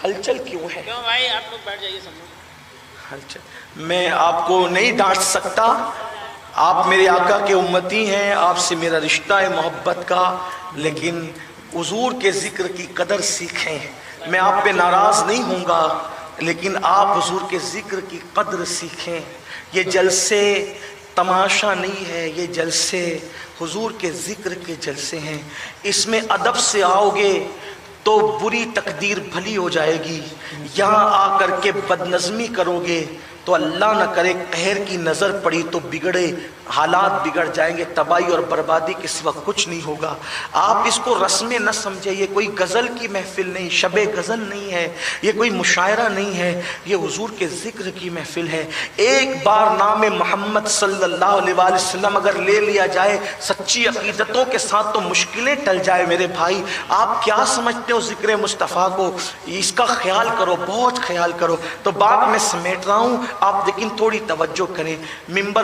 S1: ہلچل کیوں ہے؟
S3: کیوں بھائی آپ لوگ بیٹھ جائیے
S1: ہلچل. میں آپ کو نہیں ڈانٹ سکتا, آپ میرے آقا کے امتی ہیں, آپ سے میرا رشتہ ہے محبت کا, لیکن حضور کے ذکر کی قدر سیکھیں. میں آپ پہ ناراض نہیں ہوں گا, لیکن آپ حضور کے ذکر کی قدر سیکھیں. یہ جلسے تماشا نہیں ہے, یہ جلسے حضور کے ذکر کے جلسے ہیں. اس میں ادب سے آؤ گے تو بری تقدیر بھلی ہو جائے گی, یہاں آ کر کے بدنظمی کرو گے تو اللہ نہ کرے قہر کی نظر پڑی تو بگڑے حالات بگڑ جائیں گے, تباہی اور بربادی کے سوا کچھ نہیں ہوگا. آپ اس کو رسمیں نہ سمجھے, یہ کوئی غزل کی محفل نہیں, شب غزل نہیں ہے, یہ کوئی مشاعرہ نہیں ہے, یہ حضور کے ذکر کی محفل ہے. ایک بار نام محمد صلی اللہ علیہ وآلہ وسلم اگر لے لیا جائے سچی عقیدتوں کے ساتھ تو مشکلیں ٹل جائے. میرے بھائی آپ کیا سمجھتے ہو ذکر مصطفیٰ کو, اس کا خیال کرو, بہت خیال کرو. تو بات میں سمیٹ رہا ہوں, آپ لیکن تھوڑی توجہ کریں. ممبر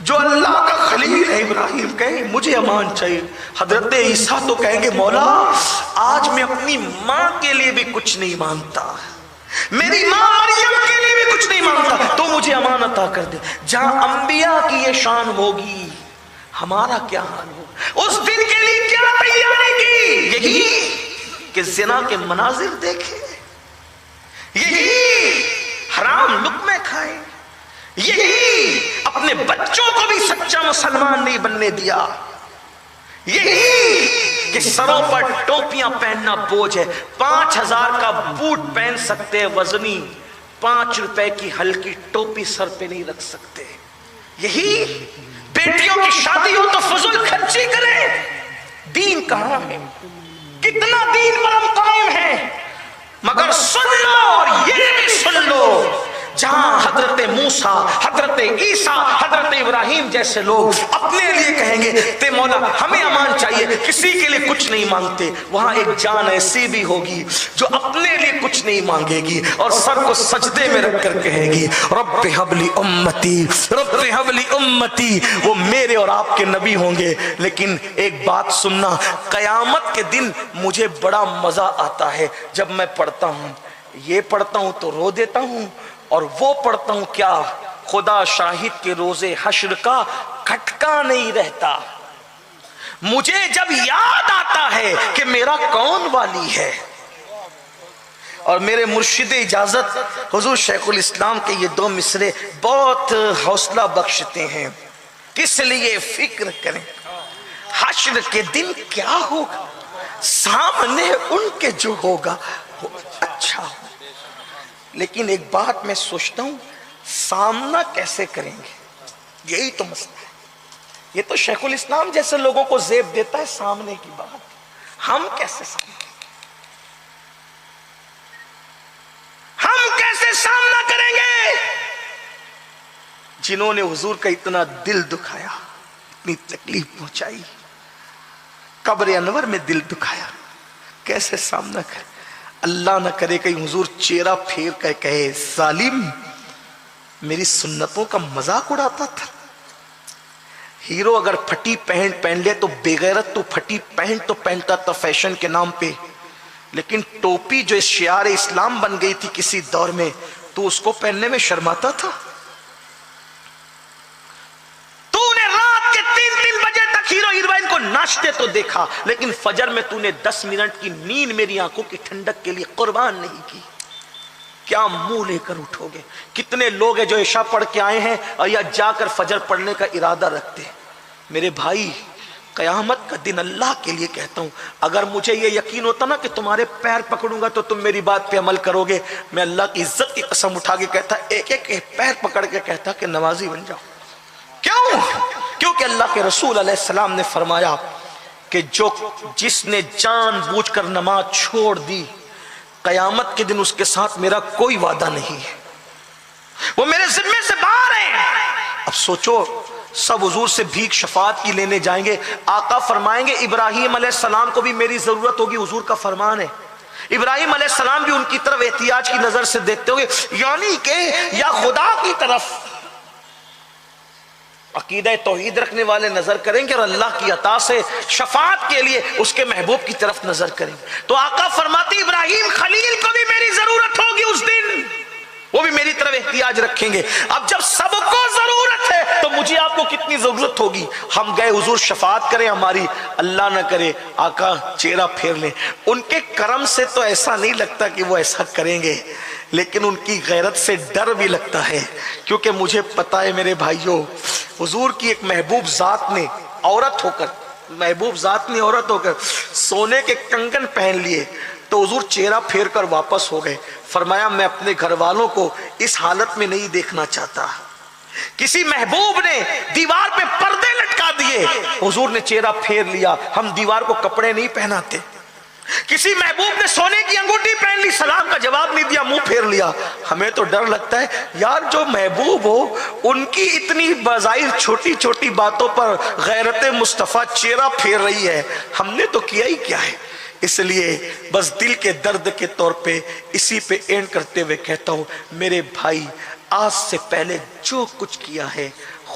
S1: جو اللہ کا خلیل ہے ابراہیم کہے مجھے امان چاہیے، حضرت عیسیٰ تو کہیں گے مولا آج میں اپنی ماں کے لیے بھی کچھ نہیں مانگتا، میری ماں مریم کے لیے بھی کچھ نہیں مانگتا، تو مجھے امان عطا کر دے۔ جہاں انبیاء کی یہ شان ہوگی ہمارا کیا حال ہوگا؟ اس دن کے لیے کیا تیاری کی؟ یہی کہ زنا کے مناظر دیکھے، یہی حرام لقمے کھائے، یہی اپنے بچوں کو بھی سچا مسلمان نہیں بننے دیا، یہی کہ سروں پر ٹوپیاں پہننا بوجھ ہے، 5000 کا بوٹ پہن سکتے وزنی، 5 روپے کی ہلکی ٹوپی سر پہ نہیں رکھ سکتے، یہی بیٹیوں کی شادی ہو تو فضول خرچی کریں۔ دین کہاں ہے؟ کتنا دین پر ہم قائم ہیں، مگر سن لو اور یہ بھی سن لو جہاں حضرت موسیٰ، حضرت عیسیٰ، حضرت ابراہیم جیسے لوگ اپنے لیے کہیں گے تے مولا ہمیں امان چاہیے، کسی کے لیے کچھ نہیں مانگتے، وہاں ایک جان ایسی بھی ہوگی جو اپنے لیے کچھ نہیں مانگے گی اور سر کو سجدے میں رکھ کر کہے گی رب ہب لی امتی، رب ہب لی امتی۔ وہ میرے اور آپ کے نبی ہوں گے، لیکن ایک بات سننا، قیامت کے دن مجھے بڑا مزہ آتا ہے جب میں پڑھتا ہوں، یہ پڑھتا ہوں تو رو دیتا ہوں، اور وہ پڑھتا ہوں کیا خدا شاہد کے روزے حشر کا کھٹکا نہیں رہتا۔ مجھے جب یاد آتا ہے کہ میرا کون والی ہے، اور میرے مرشد اجازت حضور شیخ الاسلام کے یہ 2 مصرے بہت حوصلہ بخشتے ہیں، کس لیے فکر کریں حشر کے دن کیا ہوگا، سامنے ان کے جو ہوگا وہ اچھا ہوگا۔ لیکن ایک بات میں سوچتا ہوں، سامنا کیسے کریں گے؟ یہی تو مسئلہ ہے۔ یہ تو شیخ الاسلام جیسے لوگوں کو زیب دیتا ہے سامنے کی بات، ہم کیسے سامنا کریں گے؟ جنہوں نے حضور کا اتنا دل دکھایا، اتنی تکلیف پہنچائی، قبر انور میں دل دکھایا، کیسے سامنا کریں؟ اللہ نہ کرے کہیں حضور چہرہ پھیر کر کہے ظالم میری سنتوں کا مذاق اڑاتا تھا۔ ہیرو اگر پھٹی پینٹ پہن لے تو بے غیرت تو پھٹی پینٹ تو پہنتا تھا فیشن کے نام پہ، لیکن ٹوپی جو شعار اسلام بن گئی تھی کسی دور میں تو اس کو پہننے میں شرماتا تھا۔ تو نے رات کے 3 بجے تک ہیرو ہیروئن کو ناچتے تو دیکھا، لیکن فجر میں تو نے 10 منٹ کی نیند میری آنکھوں کی ٹھنڈک کے لیے قربان نہیں کی۔ کیا منہ لے کر اٹھو گے؟ کتنے لوگ ہیں جو عشاء پڑھ کے آئے ہیں اور یا جا کر فجر پڑھنے کا ارادہ رکھتے ہیں۔ میرے بھائی قیامت کا دن اللہ کے لیے کہتا ہوں، اگر مجھے یہ یقین ہوتا نا کہ تمہارے پیر پکڑوں گا تو تم میری بات پہ عمل کرو گے، میں اللہ کی عزت کی قسم اٹھا کے کہتا، ایک ایک پیر پکڑ کے کہتا کہ نمازی بن جاؤ۔ کیوں؟ کیونکہ اللہ کے رسول علیہ السلام نے فرمایا کہ جس نے جان بوجھ کر نماز چھوڑ دی، قیامت کے دن اس کے ساتھ میرا کوئی وعدہ نہیں ہے، وہ میرے ذمے سے باہر ہیں۔ اب سوچو، سب حضور سے بھیک شفاعت کی لینے جائیں گے، آقا فرمائیں گے ابراہیم علیہ السلام کو بھی میری ضرورت ہوگی، حضور کا فرمان ہے۔ ابراہیم علیہ السلام بھی ان کی طرف احتیاج کی نظر سے دیکھتے ہوئے، یعنی کہ یا خدا کی طرف عقیدہ توحید رکھنے والے نظر کریں گے، اور اللہ کی عطا سے شفاعت کے لیے اس کے محبوب کی طرف نظر کریں گے۔ تو آقا فرماتی ابراہیم خلیل کو بھی میری ضرورت ہوگی اس دن، وہ بھی میری طرف احتیاج رکھیں گے۔ اب جب سب کو ضرورت ہے تو مجھے آپ کو کتنی ضرورت ہوگی؟ ہم گئے حضور شفاعت کریں ہماری، اللہ نہ کرے آقا چہرہ پھیر لیں۔ ان کے کرم سے تو ایسا نہیں لگتا کہ وہ ایسا کریں گے، لیکن ان کی غیرت سے ڈر بھی لگتا ہے، کیونکہ مجھے پتا ہے میرے بھائیوں، حضور کی ایک محبوب ذات نے عورت ہو کر سونے کے کنگن پہن لیے تو حضور چہرہ پھیر کر واپس ہو گئے۔ فرمایا میں اپنے گھر والوں کو اس حالت میں نہیں دیکھنا چاہتا۔ کسی محبوب نے دیوار پہ پردے لٹکا دیے، حضور نے چہرہ پھیر لیا، ہم دیوار کو کپڑے نہیں پہناتے۔ کسی محبوب نے سونے کی انگوٹھی پہن لی، سلام کا جواب نہیں دیا، منہ پھیر لیا۔ ہمیں تو ڈر لگتا ہے یار جو محبوب ہو ان کی اتنی بظاہر چھوٹی چھوٹی باتوں پر غیرت مصطفیٰ چہرہ پھیر رہی ہے، ہم نے تو کیا ہی کیا ہے۔ اس لیے بس دل کے درد کے طور پہ اسی پہ اینڈ کرتے ہوئے کہتا ہوں، میرے بھائی آج سے پہلے جو کچھ کیا ہے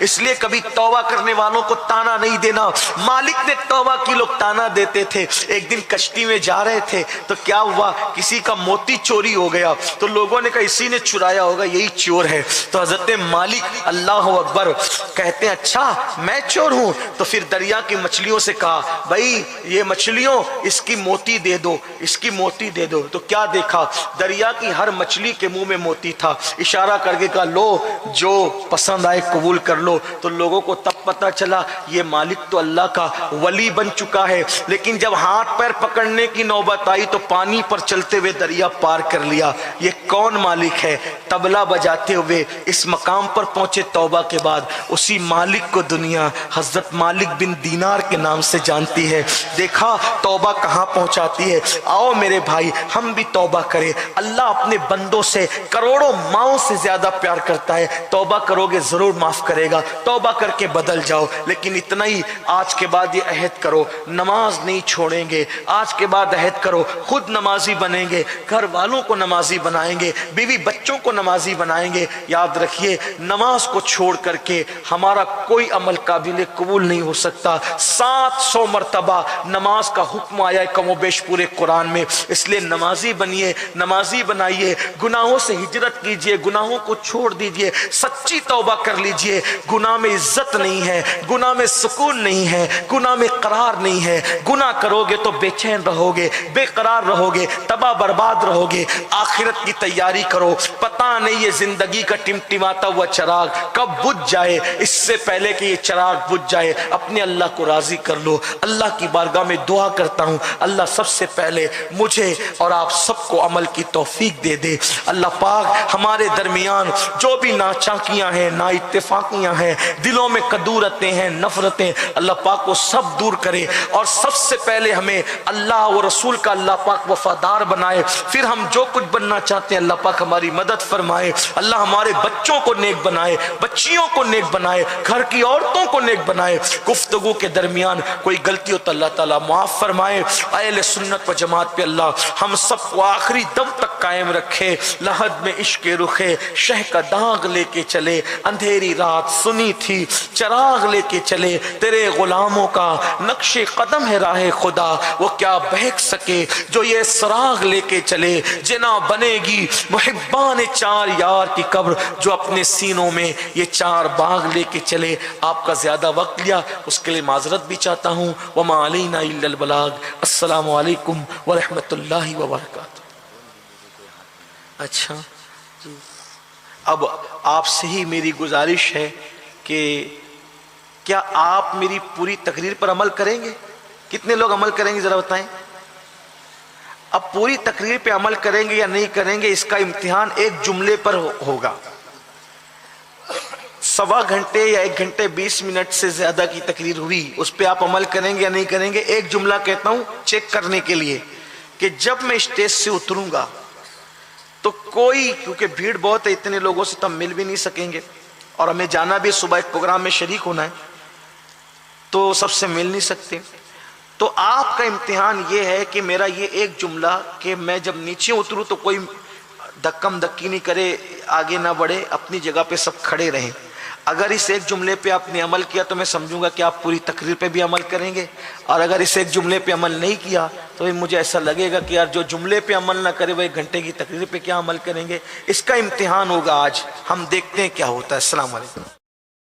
S1: اس لیے کبھی توبہ کرنے والوں کو تانا نہیں دینا. مالک نے توبہ کی، لوگ تانا دیتے تھے. ایک دن کشتی میں جا رہے تھے تو کیا ہوا، کسی کا موتی چوری ہو گیا تو لوگوں نے کہا اسی نے چرایا ہوگا، یہی چور ہے. تو حضرت مالک اللہ اکبر کہتے ہیں اچھا میں چور ہوں. تو پھر دریا کی مچھلیوں سے کہا بھائی یہ مچھلیوں اس کی موتی دے دو، اس کی موتی دے دو. تو کیا دیکھا، دریا کی ہر مچھلی کے منہ میں موتی تھا. اشارہ کر کے کہا لو جو پسند آئے قبول کر لو. تو لوگوں کو تب پتا چلا یہ مالک تو اللہ کا ولی بن چکا ہے. لیکن جب ہاتھ پیر پکڑنے کی نوبت آئی تو پانی پر چلتے ہوئے دریا پار کر لیا. یہ کون مالک ہے؟ طبلہ بجاتے ہوئے اس مقام پر پہنچے توبہ کے بعد. اسی مالک کو دنیا حضرت مالک بن دینار کے نام سے جانتی ہے. دیکھا توبہ کہاں پہنچاتی ہے. آؤ میرے بھائی ہم بھی توبہ کریں. اللہ اپنے بندوں سے کروڑوں ماؤں سے زیادہ پیار کرتا ہے. توبہ کرو گے ضرور معاف کرے گا. توبہ کر کے بدل جاؤ. لیکن اتنا ہی آج کے بعد یہ عہد کرو نماز نہیں چھوڑیں گے. آج کے بعد عہد کرو خود نمازی بنیں گے، گھر والوں کو نمازی بنائیں گے، بیوی بچوں کو نمازی بنائیں گے. یاد رکھیے نماز کو چھوڑ کر کے ہمارا کوئی عمل قابل قبول نہیں ہو سکتا. 700 مرتبہ نماز کا حکم آیا ہے کم و بیش پورے قرآن میں. اس لیے نمازی بنیے، نمازی بنائیے، گناہوں سے ہجرت کیجئے، گناہوں کو چھوڑ دیجئے، سچی توبہ کر لیجئے. گناہ میں عزت نہیں ہے، گناہ میں سکون نہیں ہے، گناہ میں قرار نہیں ہے. گناہ کرو گے تو بے چین رہو گے، بے قرار رہو گے، تباہ برباد رہو گے. آخرت کی تیاری کرو. پتہ نہیں یہ زندگی کا ٹمٹماتا ہوا چراغ کب بجھ جائے. اس سے پہلے کہ یہ چراغ بجھ جائے اپنے اللہ کو راضی کر لو. اللہ کی بارگاہ میں دعا کرتا ہوں اللہ سب سے پہلے مجھے اور آپ سب کو عمل کی توفیق دے دے. اللہ پاک ہمارے درمیان جو بھی ناچاکیاں ہیں، نا اتفاقیاں ہیں، دلوں میں کدورتیں ہیں، نفرتیں، اللہ پاک وہ سب دور کرے. اور سب سے پہلے ہمیں اللہ و رسول کا اللہ پاک وفادار بنائے. پھر ہم جو کچھ بننا چاہتے ہیں اللہ پاک ہماری مدد فرمائے. اللہ ہمارے بچوں کو نیک بنائے، بچیوں کو نیک بنائے، گھر کی عورتوں کو نیک بنائے. گفتگو کے درمیان کوئی غلطی ہو تو اللہ تعالیٰ معاف فرمائے. اہل سنت و جماعت پہ اللہ ہم سب کو آخری دم تک قائم رکھے. لحد میں عشق رخے شہ کا داغ لے کے چلے، اندھیری رات سنی تھی چراغ لے کے چلے. تیرے غلاموں کا نقش قدم ہے راہ خدا، وہ کیا بہک سکے جو یہ سراغ لے کے چلے. جنا بنے گی محبان چار یار کی قبر جو اپنے سینوں میں یہ چار باغ لے کے چلے. آپ کا زیادہ وقت لیا اس کے لیے معذرت بھی چاہتا ہوں. وما علینا الا البلاغ. السلام علیکم ورحمۃ اللہ وبرکاتہ. اچھا اب آپ سے ہی میری گزارش ہے کہ کیا آپ میری پوری تقریر پر عمل کریں گے؟ کتنے لوگ عمل کریں گے ذرا بتائیں. اب پوری تقریر پہ عمل کریں گے یا نہیں کریں گے اس کا امتحان ایک جملے پر ہوگا. 1.25 گھنٹے یا 1 گھنٹے 20 منٹ سے زیادہ کی تقریر ہوئی، اس پہ آپ عمل کریں گے یا نہیں کریں گے. ایک جملہ کہتا ہوں چیک کرنے کے لیے کہ جب میں اسٹیج سے اتروں گا تو کوئی، کیونکہ بھیڑ بہت ہے اتنے لوگوں سے تو ہم مل بھی نہیں سکیں گے اور ہمیں جانا بھی صبح ایک پروگرام میں شریک ہونا ہے تو سب سے مل نہیں سکتے. تو آپ کا امتحان یہ ہے کہ میرا یہ ایک جملہ کہ میں جب نیچے اتروں تو کوئی دھکم دھکی نہیں کرے، آگے نہ بڑھے، اپنی جگہ پہ سب کھڑے رہیں. اگر اس ایک جملے پہ آپ نے عمل کیا تو میں سمجھوں گا کہ آپ پوری تقریر پہ بھی عمل کریں گے. اور اگر اس ایک جملے پہ عمل نہیں کیا تو مجھے ایسا لگے گا کہ یار جو جملے پہ عمل نہ کرے وہ 1 گھنٹے کی تقریر پہ کیا عمل کریں گے. اس کا امتحان ہوگا آج، ہم دیکھتے ہیں کیا ہوتا ہے. السلام علیکم.